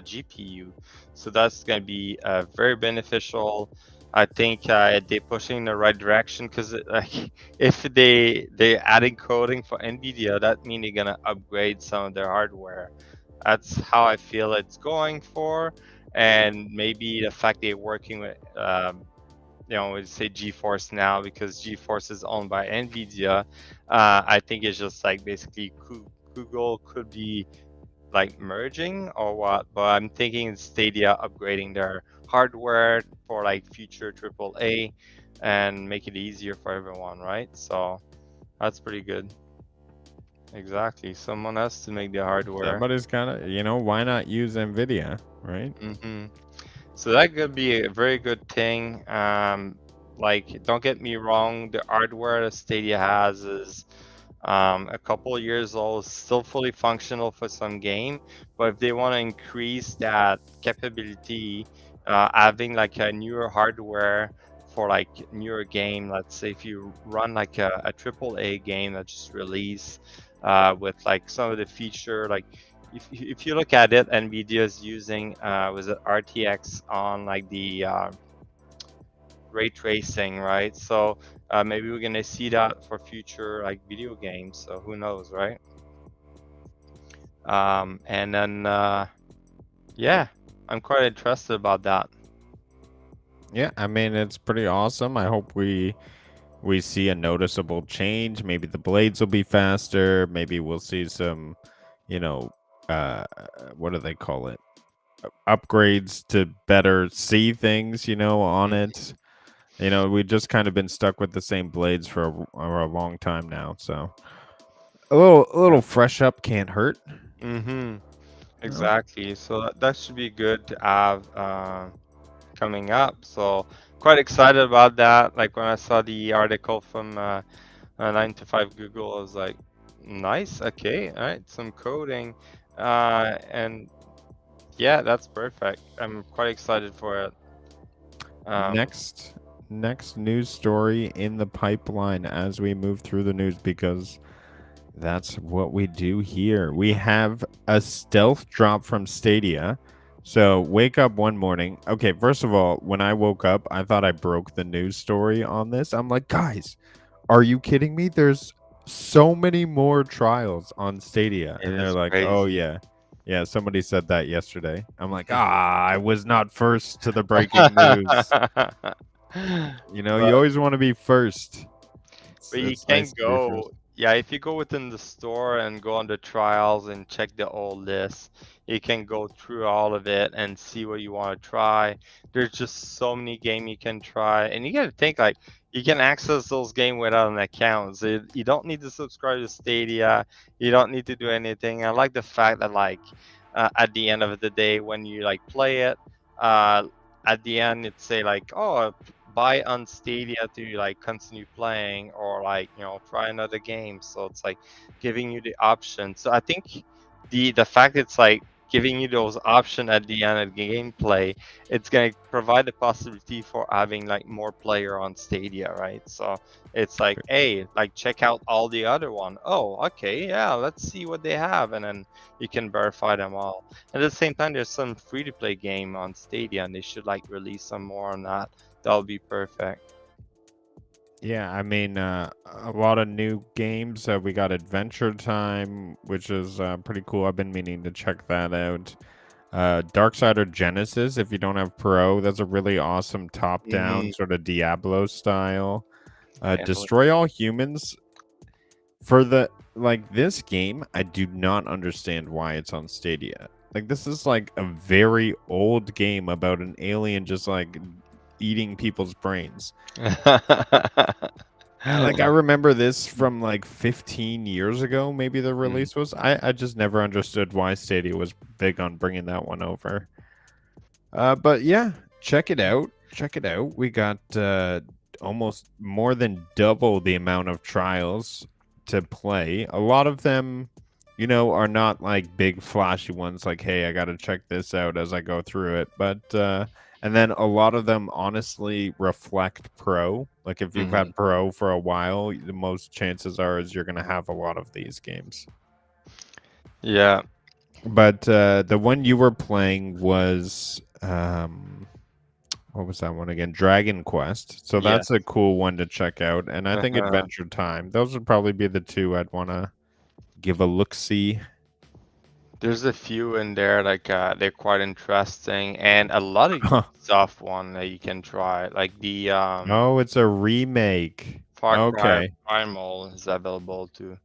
Speaker 2: GPU. So that's going to be very beneficial. I think they're pushing in the right direction because like if they're adding coding for NVIDIA, that means they're gonna upgrade some of their hardware. That's how I feel it's going for, and maybe the fact they're working with we say GeForce now because GeForce is owned by NVIDIA. I think it's just like basically Google could be like merging or what, but I'm thinking Stadia upgrading their hardware for like future AAA and make it easier for everyone, right? So that's pretty good. Exactly. Someone has to make the hardware.
Speaker 1: Somebody's gotta, why not use NVIDIA, right?
Speaker 2: Hmm. So that could be a very good thing. Like, don't get me wrong, the hardware that Stadia has is a couple of years old, still fully functional for some game. But if they want to increase that capability, having like a newer hardware for like newer game, let's say if you run like a triple A game that just released with like some of the feature, like if you look at it, NVIDIA is using was it RTX on like the ray tracing, right? So maybe we're gonna see that for future like video games. So who knows, right? And then yeah, I'm quite interested about that.
Speaker 1: Yeah, I mean it's pretty awesome. I hope we see a noticeable change. Maybe the blades will be faster. Maybe we'll see some, you know, uh, what do they call it? Upgrades to better see things, on
Speaker 2: Mm.
Speaker 1: it. We've just kind of been stuck with the same blades for a long time now. So a little
Speaker 2: Yeah.
Speaker 1: fresh up can't hurt.
Speaker 2: Mm-hmm.
Speaker 1: You know?
Speaker 2: Exactly. So that should be good to have coming up. So quite excited about that. Like when I saw the article from 9 to 5 Google, I was like, nice. Okay. All right. Some coding. And yeah, that's perfect. I'm quite excited for it. Um,
Speaker 1: Next news story in the pipeline as we move through the news because that's what we do here. We have a stealth drop from Stadia. So, wake up one morning. Okay, first of all, when I woke up, I thought I broke the news story on this. I'm like, guys, are you kidding me? There's so many more trials on Stadia.
Speaker 2: it
Speaker 1: And they're
Speaker 2: is
Speaker 1: like, oh,
Speaker 2: crazy.
Speaker 1: yeah. Yeah, somebody said that yesterday. I'm like, I was not first to the breaking news. You
Speaker 2: But
Speaker 1: always want to be first. It's,
Speaker 2: But you
Speaker 1: it's
Speaker 2: can
Speaker 1: nice to be first.
Speaker 2: go, yeah, if you go within the store and go on the trials and check the old list, you can go through all of it and see what you want to try. There's just so many games you can try, and you got to think like you can access those games without an account. So you don't need to subscribe to Stadia. You don't need to do anything. I like the fact that like at the end of the day, when you like play it, uh, at the end it say like, oh, buy on Stadia to like continue playing or like try another game. So it's like giving you the option. So I think the fact it's like giving you those options at the end of the gameplay, it's gonna provide the possibility for having like more player on Stadia, right? So it's like, hey, like check out all the other one. Oh, okay, yeah, let's see what they have, and then you can verify them all. At the same time, there's some free to play game on Stadia, and they should like release some more on that. That'll be perfect.
Speaker 1: Yeah, I mean, a lot of new games. We got Adventure Time, which is pretty cool. I've been meaning to check that out. Darksider Genesis, if you don't have Pro, that's a really awesome top-down
Speaker 2: Mm-hmm.
Speaker 1: sort of Diablo style.
Speaker 2: Finally.
Speaker 1: Destroy All Humans. For the this game, I do not understand why it's on Stadia. Like this is like a very old game about an alien just like eating people's brains. Like I remember this from like 15 years ago, maybe the release was. I just never understood why Stadia was big on bringing that one over. But yeah, check it out. Check it out. We got almost more than double the amount of trials to play. A lot of them, you know, are not like big flashy ones like, hey, I got to check this out as I go through it. But and then a lot of them honestly reflect pro. Like if you've had pro for a while, the most chances are is you're going to have a lot of these games.
Speaker 2: Yeah.
Speaker 1: But the one you were playing was what was that one again? Dragon Quest. So that's a cool one to check out. And I think Adventure Time. Those would probably be the two I'd want to give a look-see.
Speaker 2: There's a few in there like they're quite interesting, and a lot of soft one that you can try, like the
Speaker 1: oh, it's a remake.
Speaker 2: Far Cry
Speaker 1: Okay.
Speaker 2: Primal is available too.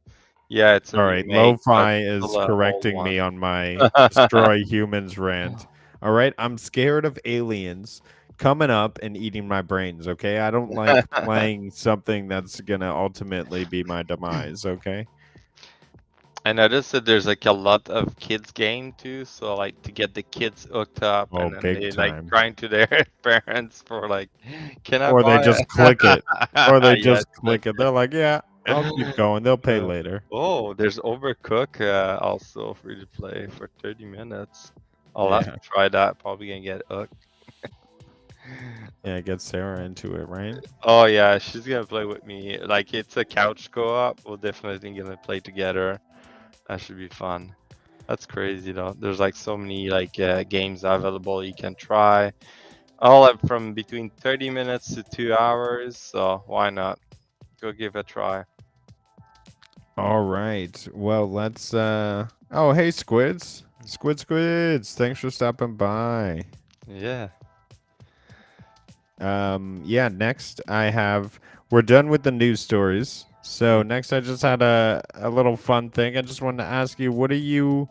Speaker 2: Yeah, it's a
Speaker 1: All right.
Speaker 2: remake.
Speaker 1: Lo-Fi is correcting me on my destroy humans rant. All right. I'm scared of aliens coming up and eating my brains. Okay. I don't like playing something that's going to ultimately be my demise. Okay.
Speaker 2: I noticed that there's like a lot of kids game too, so like to get the kids hooked up, and then they like crying to their parents for like, can I
Speaker 1: or
Speaker 2: buy
Speaker 1: they just
Speaker 2: it?
Speaker 1: click it. Or they just click it. They're like, yeah, I'll keep going. They'll pay later.
Speaker 2: Oh, there's Overcook also free to play for 30 minutes. I'll have to try that. Probably gonna get hooked.
Speaker 1: Yeah, get Sarah into it, right?
Speaker 2: Oh yeah, she's gonna play with me. Like it's a couch co-op. We're definitely gonna play together. That should be fun. That's crazy though. There's like so many like games available you can try. All up from between 30 minutes to 2 hours. So why not? Go give it a try.
Speaker 1: All right. Well, let's oh, hey Squids. Squids. Thanks for stopping by.
Speaker 2: Yeah.
Speaker 1: Yeah, next we're done with the news stories. So next I just had a little fun thing. I just wanted to ask you, what are you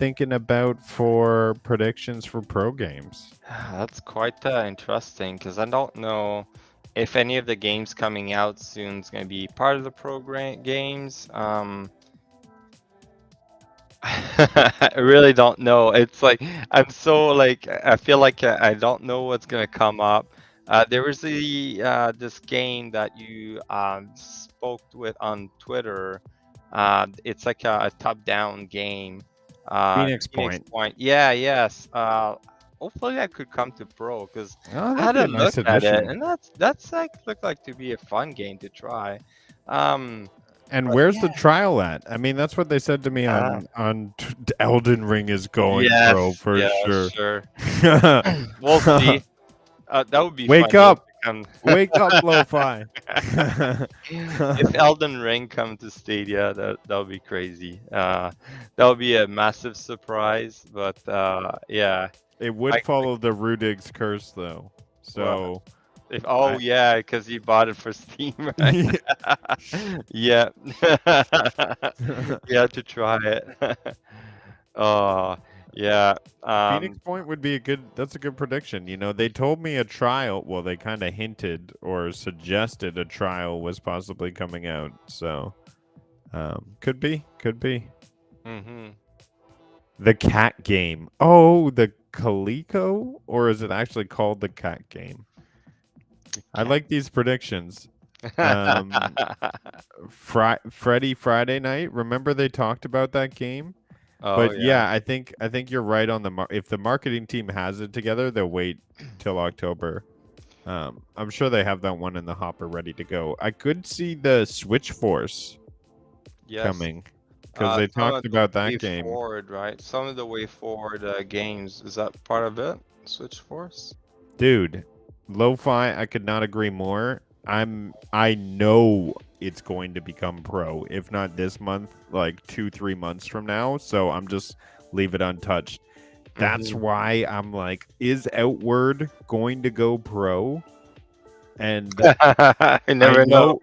Speaker 1: thinking about for predictions for pro games?
Speaker 2: That's quite interesting because I don't know if any of the games coming out soon is going to be part of the program games. I really don't know. It's like I'm so like I feel like I don't know what's gonna come up. There was this game that you spoke with on Twitter. It's like a top-down game.
Speaker 1: Phoenix Point.
Speaker 2: Yeah, yes. Hopefully that could come to pro because
Speaker 1: Oh,
Speaker 2: I had
Speaker 1: that'd
Speaker 2: a
Speaker 1: be a nice
Speaker 2: look at it,
Speaker 1: addition.
Speaker 2: and that's like looked like to be a fun game to try.
Speaker 1: And where's the trial at? I mean, that's what they said to me on Elden Ring is going pro for sure.
Speaker 2: Sure. We'll see. That would be
Speaker 1: Wake
Speaker 2: fun.
Speaker 1: up! Wake up, Lo-Fi.
Speaker 2: If Elden Ring come to Stadia, that would be crazy. That would be a massive surprise. But yeah,
Speaker 1: it would follow the Rudiggz curse though. So
Speaker 2: if yeah, because you bought it for Steam, right? Yeah. You have to try it. Oh yeah.
Speaker 1: Phoenix Point would be that's a good prediction. You know, they told me a trial, well, they kind of hinted or suggested a trial was possibly coming out. So, could be. The cat game. Oh, the Calico? Or is it actually called the cat game? I like these predictions. Freddy Friday Night. Remember they talked about that game? But yeah, I think you're right on if the marketing team has it together, they'll wait till October. I'm sure they have that one in the hopper ready to go. I could see the Switch Force coming because they talked about that game.
Speaker 2: Forward, right? Some of the way forward games, is that part of it? Switch Force?
Speaker 1: Dude, Lo-Fi, I could not agree more. I know it's going to become pro, if not this month, like 2-3 months from now. So I'm just leave it untouched. That's why I'm like, is Outward going to go pro? And
Speaker 2: I never know.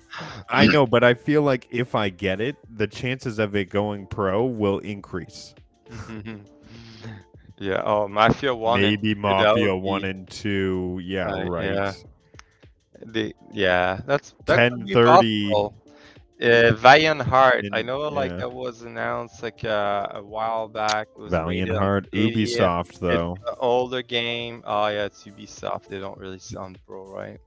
Speaker 1: I know, but I feel like if I get it, the chances of it going pro will increase.
Speaker 2: Yeah. Oh, Mafia 1 and
Speaker 1: Maybe
Speaker 2: 2, that
Speaker 1: Mafia
Speaker 2: would
Speaker 1: 1
Speaker 2: be
Speaker 1: and 2. Yeah,
Speaker 2: yeah.
Speaker 1: right.
Speaker 2: That could be
Speaker 1: 1030.
Speaker 2: possible. Valiant Heart. I
Speaker 1: In,
Speaker 2: know, like
Speaker 1: yeah.
Speaker 2: that was announced like a while back. It was made
Speaker 1: Valiant
Speaker 2: on
Speaker 1: Heart.
Speaker 2: Stadia.
Speaker 1: Ubisoft,
Speaker 2: It's
Speaker 1: though.
Speaker 2: an older game. Oh yeah, it's Ubisoft. They don't really sound pro, right?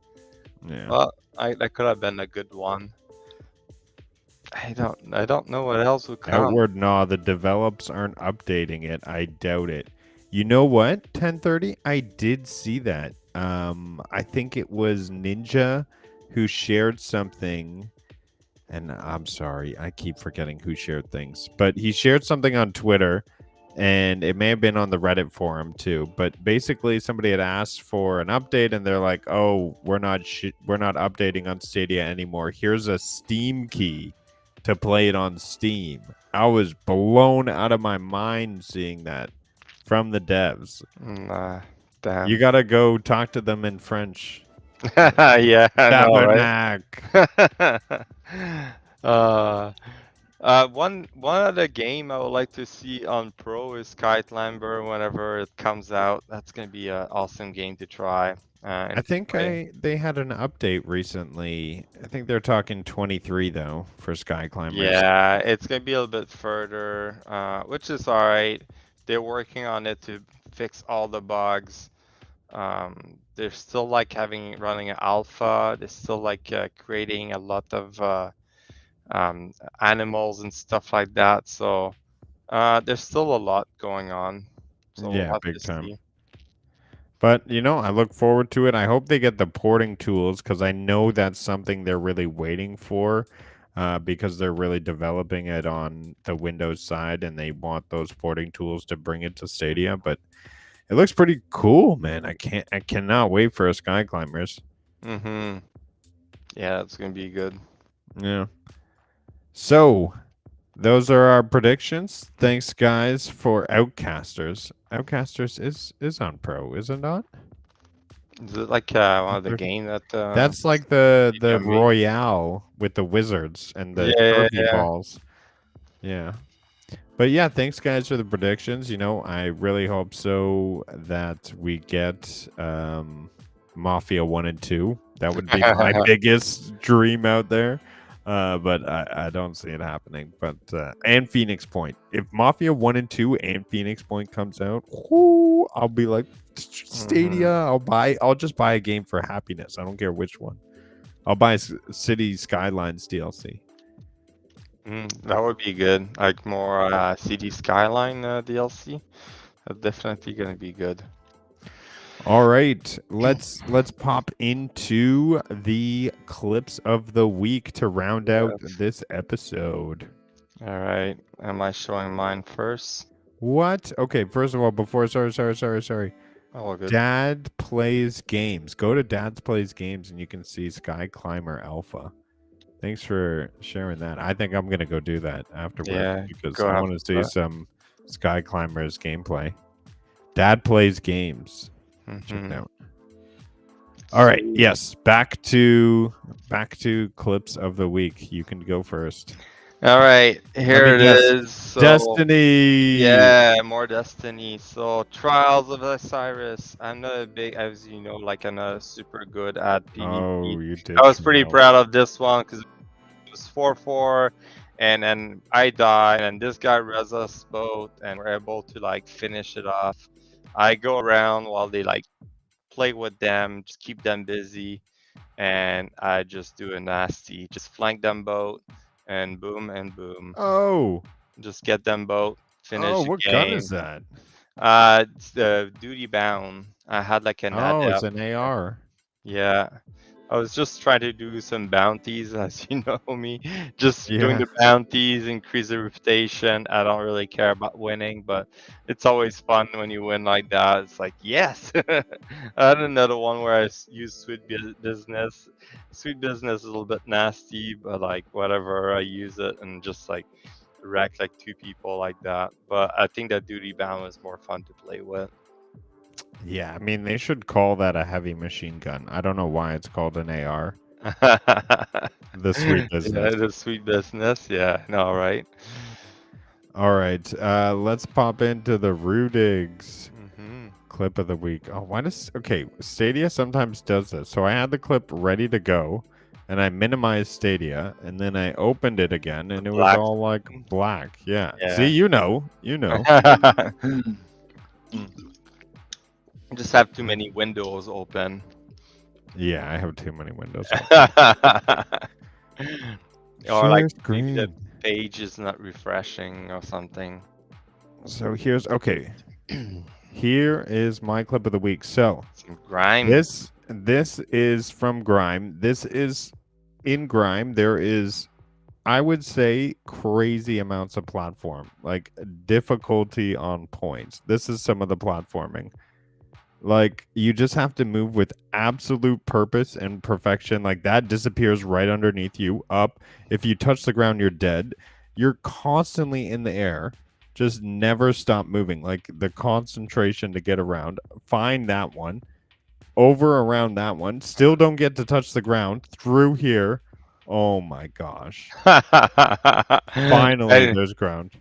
Speaker 1: Yeah.
Speaker 2: Well, that could have been a good one. I don't know what else would come.
Speaker 1: Outward Nah, the develops aren't updating it. I doubt it. You know what? 1030? I did see that. I think it was Ninja who shared something, and I'm sorry, I keep forgetting who shared things, but he shared something on Twitter, and it may have been on the Reddit forum too. But basically, somebody had asked for an update, and they're like, "Oh, we're not updating on Stadia anymore. Here's a Steam key to play it on Steam." I was blown out of my mind seeing that from the devs.
Speaker 2: Damn.
Speaker 1: You gotta go talk to them in French.
Speaker 2: Yeah, I know, right?
Speaker 1: Tabernacle.
Speaker 2: uh, one other game I would like to see on Pro is Skyclimber whenever it comes out. That's gonna be an awesome game to try
Speaker 1: I
Speaker 2: and to
Speaker 1: think
Speaker 2: play.
Speaker 1: they had an update recently. I think they're talking 23 though for Sky Climbers.
Speaker 2: Yeah, it's gonna be a little bit further, which is all right. They're working on it to fix all the bugs. They're still like running an alpha. They're still like creating a lot of animals and stuff like that. So there's still a lot going on. So we'll
Speaker 1: Yeah,
Speaker 2: have to
Speaker 1: big time.
Speaker 2: see.
Speaker 1: But I look forward to it. I hope they get the porting tools because I know that's something they're really waiting for, because they're really developing it on the Windows side, and they want those porting tools to bring it to Stadia. But it looks pretty cool, man. I cannot wait for a Sky Climbers.
Speaker 2: Mm-hmm. Yeah, it's gonna be good.
Speaker 1: Yeah. So those are our predictions. Thanks, guys, for Outcasters. Outcasters is on Pro, is it not?
Speaker 2: Is it like one of the game that
Speaker 1: That's like the
Speaker 2: I mean,
Speaker 1: Royale with the wizards and the
Speaker 2: yeah,
Speaker 1: turkey balls. Yeah. But yeah, thanks guys for the predictions. I really hope so that we get Mafia 1 and 2. That would be my
Speaker 2: yeah.
Speaker 1: biggest dream out there. But I don't see it happening. But and Phoenix Point. If Mafia 1 and 2 and Phoenix Point comes out, whoo, I'll be like Stadia. I'll just buy a game for happiness. I don't care which one. I'll buy City Skylines DLC.
Speaker 2: That would be good. Like more City Skyline DLC. That's definitely gonna be good.
Speaker 1: All right, let's pop into the clips of the week to round out this episode.
Speaker 2: All right. Am I showing mine first?
Speaker 1: What? Okay, first of all, sorry.
Speaker 2: Oh, good.
Speaker 1: Dad Plays Games. Go to Dad's Plays Games and you can see Sky Climber Alpha. Thanks for sharing that. I think I'm gonna go do that afterwards
Speaker 2: Yeah,
Speaker 1: because
Speaker 2: go
Speaker 1: I
Speaker 2: have
Speaker 1: want to see
Speaker 2: that.
Speaker 1: some Sky Climbers gameplay. Dad Plays Games. Check it out. All right.
Speaker 2: Sweet.
Speaker 1: Yes. Back to clips of the week. You can go first.
Speaker 2: All right, here it is. So,
Speaker 1: Destiny.
Speaker 2: yeah, more Destiny. So, Trials of Osiris. I'm not a big, as you know, like I'm not super good at PvP.
Speaker 1: Oh, you did.
Speaker 2: I was pretty proud of this one because it was 4-4, and then I died, and this guy res us both, and we're able to like finish it off. I go around while they like play with them, just keep them busy, and I just do a nasty, just flank them both, and boom and boom.
Speaker 1: Oh.
Speaker 2: Just get them both, finish the
Speaker 1: what
Speaker 2: game.
Speaker 1: gun is that?
Speaker 2: It's the duty bound. I had like an
Speaker 1: it's an AR.
Speaker 2: Yeah. I was just trying to do some bounties, as you know me. Just doing
Speaker 1: Yeah.
Speaker 2: the bounties, increase the reputation. I don't really care about winning, but it's always fun when you win like that. It's like, yes! I had another one where I used Sweet Business. Sweet Business is a little bit nasty, but like whatever, I use it and just like wreck like 2 people like that. But I think that duty bound was more fun to play with.
Speaker 1: Yeah, I mean they should call that a heavy machine gun. I don't know why it's called an AR. The Sweet Business.
Speaker 2: Yeah, the Sweet Business. Yeah, no, right.
Speaker 1: All right, let's pop into the Rudiggz
Speaker 2: Mm-hmm.
Speaker 1: clip of the week. Oh, why does okay? Stadia sometimes does this. So I had the clip ready to go, and I minimized Stadia, and then I opened it again, and it was
Speaker 2: Black.
Speaker 1: all like black. Yeah. See,
Speaker 2: Yeah.
Speaker 1: you know.
Speaker 2: Just have too many windows open.
Speaker 1: Yeah, I have too many windows
Speaker 2: Or like
Speaker 1: Share
Speaker 2: maybe the
Speaker 1: screen.
Speaker 2: page is not refreshing or something.
Speaker 1: So here's okay. Here is my clip of the week. So
Speaker 2: Some grime.
Speaker 1: this is from Grime. This is in Grime. There is, I would say, crazy amounts of platform, like difficulty on points. This is some of the platforming. Like you just have to move with absolute purpose and perfection. Like that disappears right underneath you. Up. If you touch the ground, you're dead. You're constantly in the air. Just never stop moving. Like the concentration to get around. Find that one. Over around that one. Still don't get to touch the ground. Through here. Oh my gosh. Finally,
Speaker 2: and,
Speaker 1: there's ground.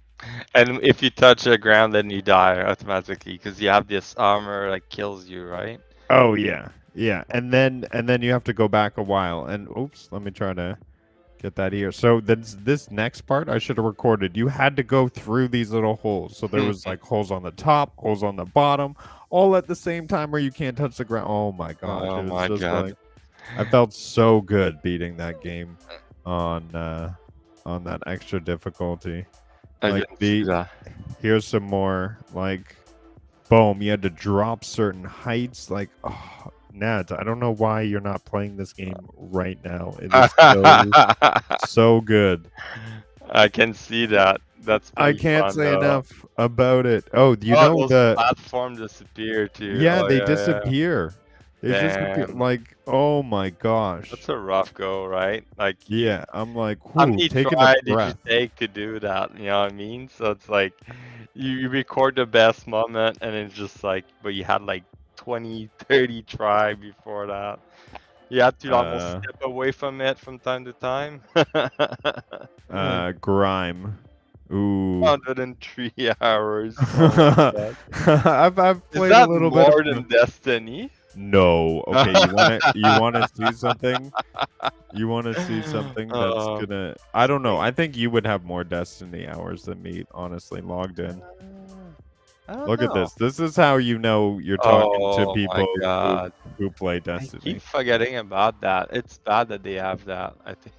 Speaker 2: and if you touch the ground, then you die automatically because you have this armor that kills you, right?
Speaker 1: Oh yeah. Yeah. And then you have to go back a while. And oops, let me try to get that here. So this next part I should have recorded. You had to go through these little holes. So there was like holes on the top, holes on the bottom, all at the same time where you can't touch the ground. Oh my gosh.
Speaker 2: Oh
Speaker 1: It was
Speaker 2: my
Speaker 1: just
Speaker 2: god.
Speaker 1: like I felt so good beating that game on that extra difficulty.
Speaker 2: I
Speaker 1: Like
Speaker 2: didn't see that.
Speaker 1: here's some more like boom, you had to drop certain heights. Like, oh, Nads, I don't know why you're not playing this game right now. It is so good.
Speaker 2: I can see that. That's
Speaker 1: I
Speaker 2: pretty
Speaker 1: can't
Speaker 2: fun
Speaker 1: say
Speaker 2: though.
Speaker 1: enough about it. Oh, you
Speaker 2: Oh,
Speaker 1: know
Speaker 2: those
Speaker 1: the
Speaker 2: platforms disappear too.
Speaker 1: yeah,
Speaker 2: Oh
Speaker 1: they
Speaker 2: yeah,
Speaker 1: disappear. They
Speaker 2: yeah.
Speaker 1: disappear.
Speaker 2: Damn,
Speaker 1: Like, oh my gosh.
Speaker 2: that's a rough go, right? Like you,
Speaker 1: Yeah, I'm like,
Speaker 2: how
Speaker 1: whoo,
Speaker 2: many
Speaker 1: taking a
Speaker 2: try did you
Speaker 1: breath.
Speaker 2: take to do that? You know what I mean? So it's like you record the best moment and it's just like, but you had like 20, 30 try before that. You had to almost
Speaker 1: Uh,
Speaker 2: step away from it from time to time.
Speaker 1: Grime. Ooh.
Speaker 2: 103 hours. Oh my god.
Speaker 1: I've
Speaker 2: Is
Speaker 1: played a
Speaker 2: that
Speaker 1: little bit
Speaker 2: more
Speaker 1: of
Speaker 2: than Destiny?
Speaker 1: no. Okay, you wanna see something? You wanna see something that's
Speaker 2: Um,
Speaker 1: gonna I don't know.
Speaker 2: like,
Speaker 1: I think you would have more Destiny hours than me, honestly, logged in.
Speaker 2: I don't
Speaker 1: Look at
Speaker 2: know.
Speaker 1: this. This is how you know you're talking to
Speaker 2: Oh my
Speaker 1: people who
Speaker 2: god.
Speaker 1: who play
Speaker 2: I keep
Speaker 1: Destiny.
Speaker 2: forgetting about that. It's bad that they have that, I think.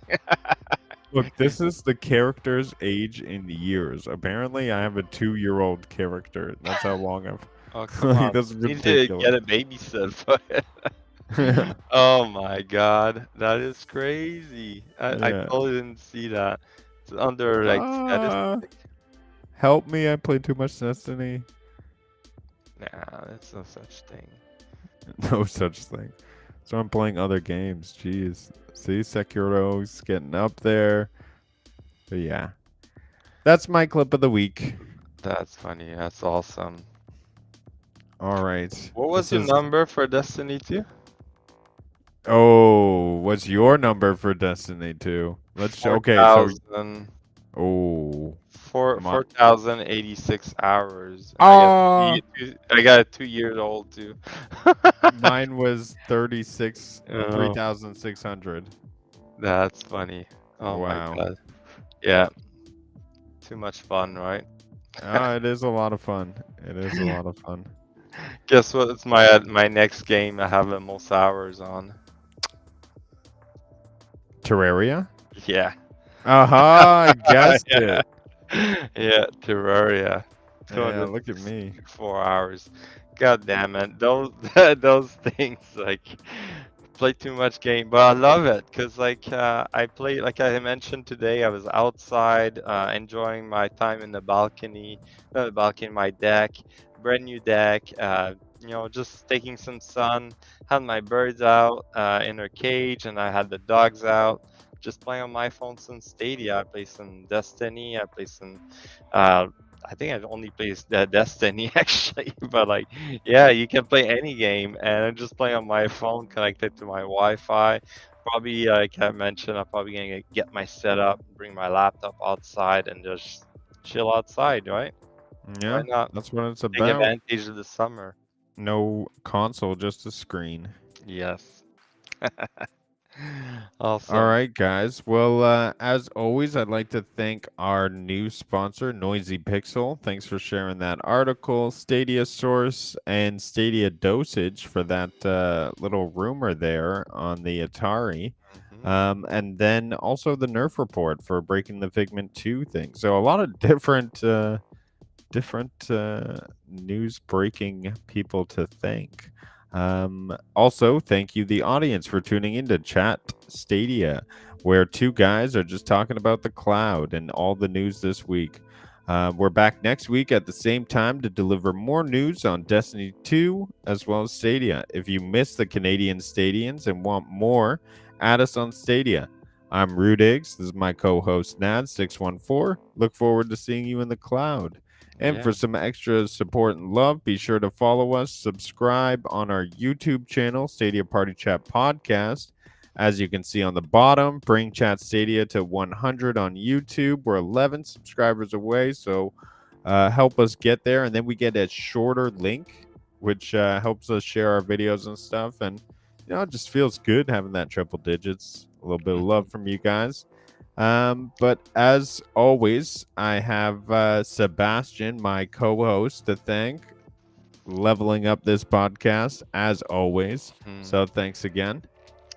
Speaker 1: Look, this is the character's age in years. Apparently, I have a 2-year-old character. That's how long I've
Speaker 2: Oh, come
Speaker 1: like
Speaker 2: on.
Speaker 1: that's
Speaker 2: You need to
Speaker 1: ridiculous.
Speaker 2: get a babysit for it. Oh my god. That is crazy. I
Speaker 1: Yeah.
Speaker 2: totally didn't see that. It's under like
Speaker 1: Ah,
Speaker 2: statistic.
Speaker 1: help me! I play too much Destiny.
Speaker 2: Nah, there's no such thing.
Speaker 1: No such thing. So I'm playing other games. Jeez. See, Sekiro's getting up there. But yeah, that's my clip of the week.
Speaker 2: That's funny. That's awesome.
Speaker 1: All right.
Speaker 2: What was
Speaker 1: This
Speaker 2: your
Speaker 1: is.
Speaker 2: number for Destiny 2?
Speaker 1: Oh, what's your number for Destiny 2? Let's show. Okay, so.
Speaker 2: 4,000.
Speaker 1: Oh, come on.
Speaker 2: 4,086 hours. And
Speaker 1: Ah,
Speaker 2: I got a 2 years old too.
Speaker 1: mine was
Speaker 2: Oh,
Speaker 1: 3,600.
Speaker 2: that's funny. Oh my
Speaker 1: Wow.
Speaker 2: god. Yeah. Too much fun, right?
Speaker 1: It is a lot of fun. It is a lot of fun.
Speaker 2: Guess what? It's my next game I have the most hours on.
Speaker 1: Terraria?
Speaker 2: Yeah.
Speaker 1: Aha, I guessed
Speaker 2: Yeah.
Speaker 1: it.
Speaker 2: Yeah, Terraria.
Speaker 1: Yeah, look at me.
Speaker 2: 264 hours. God damn it. Those those things like play too much game, but I love it because like I play like I mentioned today. I was outside enjoying my time in the balcony, not the balcony, my deck, brand new deck. You know, just taking some sun. Had my birds out in their cage, and I had the dogs out. Just playing on my phone some Stadia. I play some Destiny. I play some. I think I've only played Destiny actually, but like, yeah, you can play any game, and I'm just playing on my phone connected to my Wi-Fi. Probably, like I mentioned, I'm probably gonna get my setup, bring my laptop outside, and just chill outside, right? Why
Speaker 1: Yeah,
Speaker 2: not
Speaker 1: that's what it's
Speaker 2: take
Speaker 1: about.
Speaker 2: advantage of the summer?
Speaker 1: No console, just a screen.
Speaker 2: Yes.
Speaker 1: All
Speaker 2: Awesome.
Speaker 1: right, guys. Well, as always, I'd like to thank our new sponsor, Noisy Pixel. Thanks for sharing that article, Stadia Source, and Stadia Dosage for that little rumor there on the Atari.
Speaker 2: Hmm.
Speaker 1: And then also the Nerf report for breaking the Figment 2 thing. So a lot of different news breaking people to thank. Also, thank you, the audience, for tuning in to Chat Stadia, where two guys are just talking about the cloud and all the news this week. We're back next week at the same time to deliver more news on Destiny 2 as well as Stadia. If you missed the Canadian Stadians and want more, add us on Stadia. I'm Rudiggz. This is my co host, Nads614. Look forward to seeing you in the cloud. And
Speaker 2: Yeah.
Speaker 1: for some extra support and love, be sure to follow us, subscribe on our YouTube channel, Stadia Party Chat Podcast. As you can see on the bottom, bring Chat Stadia to 100 on YouTube. We're 11 subscribers away, so help us get there. And then we get a shorter link, which helps us share our videos and stuff. And, it just feels good having that triple digits. A little bit of love from you guys. But as always, I have Sebastian, my co-host, to thank, leveling up this podcast as always. So thanks again.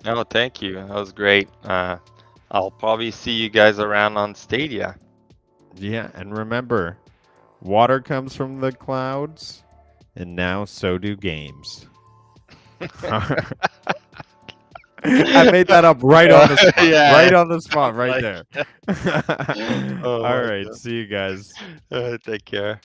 Speaker 2: Oh, thank you. That was great. I'll probably see you guys around on Stadia.
Speaker 1: Yeah, and remember, water comes from the clouds, and now so do games. I made that up right on the spot.
Speaker 2: Yeah,
Speaker 1: right on the spot, right
Speaker 2: like
Speaker 1: there.
Speaker 2: Oh
Speaker 1: All
Speaker 2: my
Speaker 1: right,
Speaker 2: God.
Speaker 1: see you guys.
Speaker 2: Take care.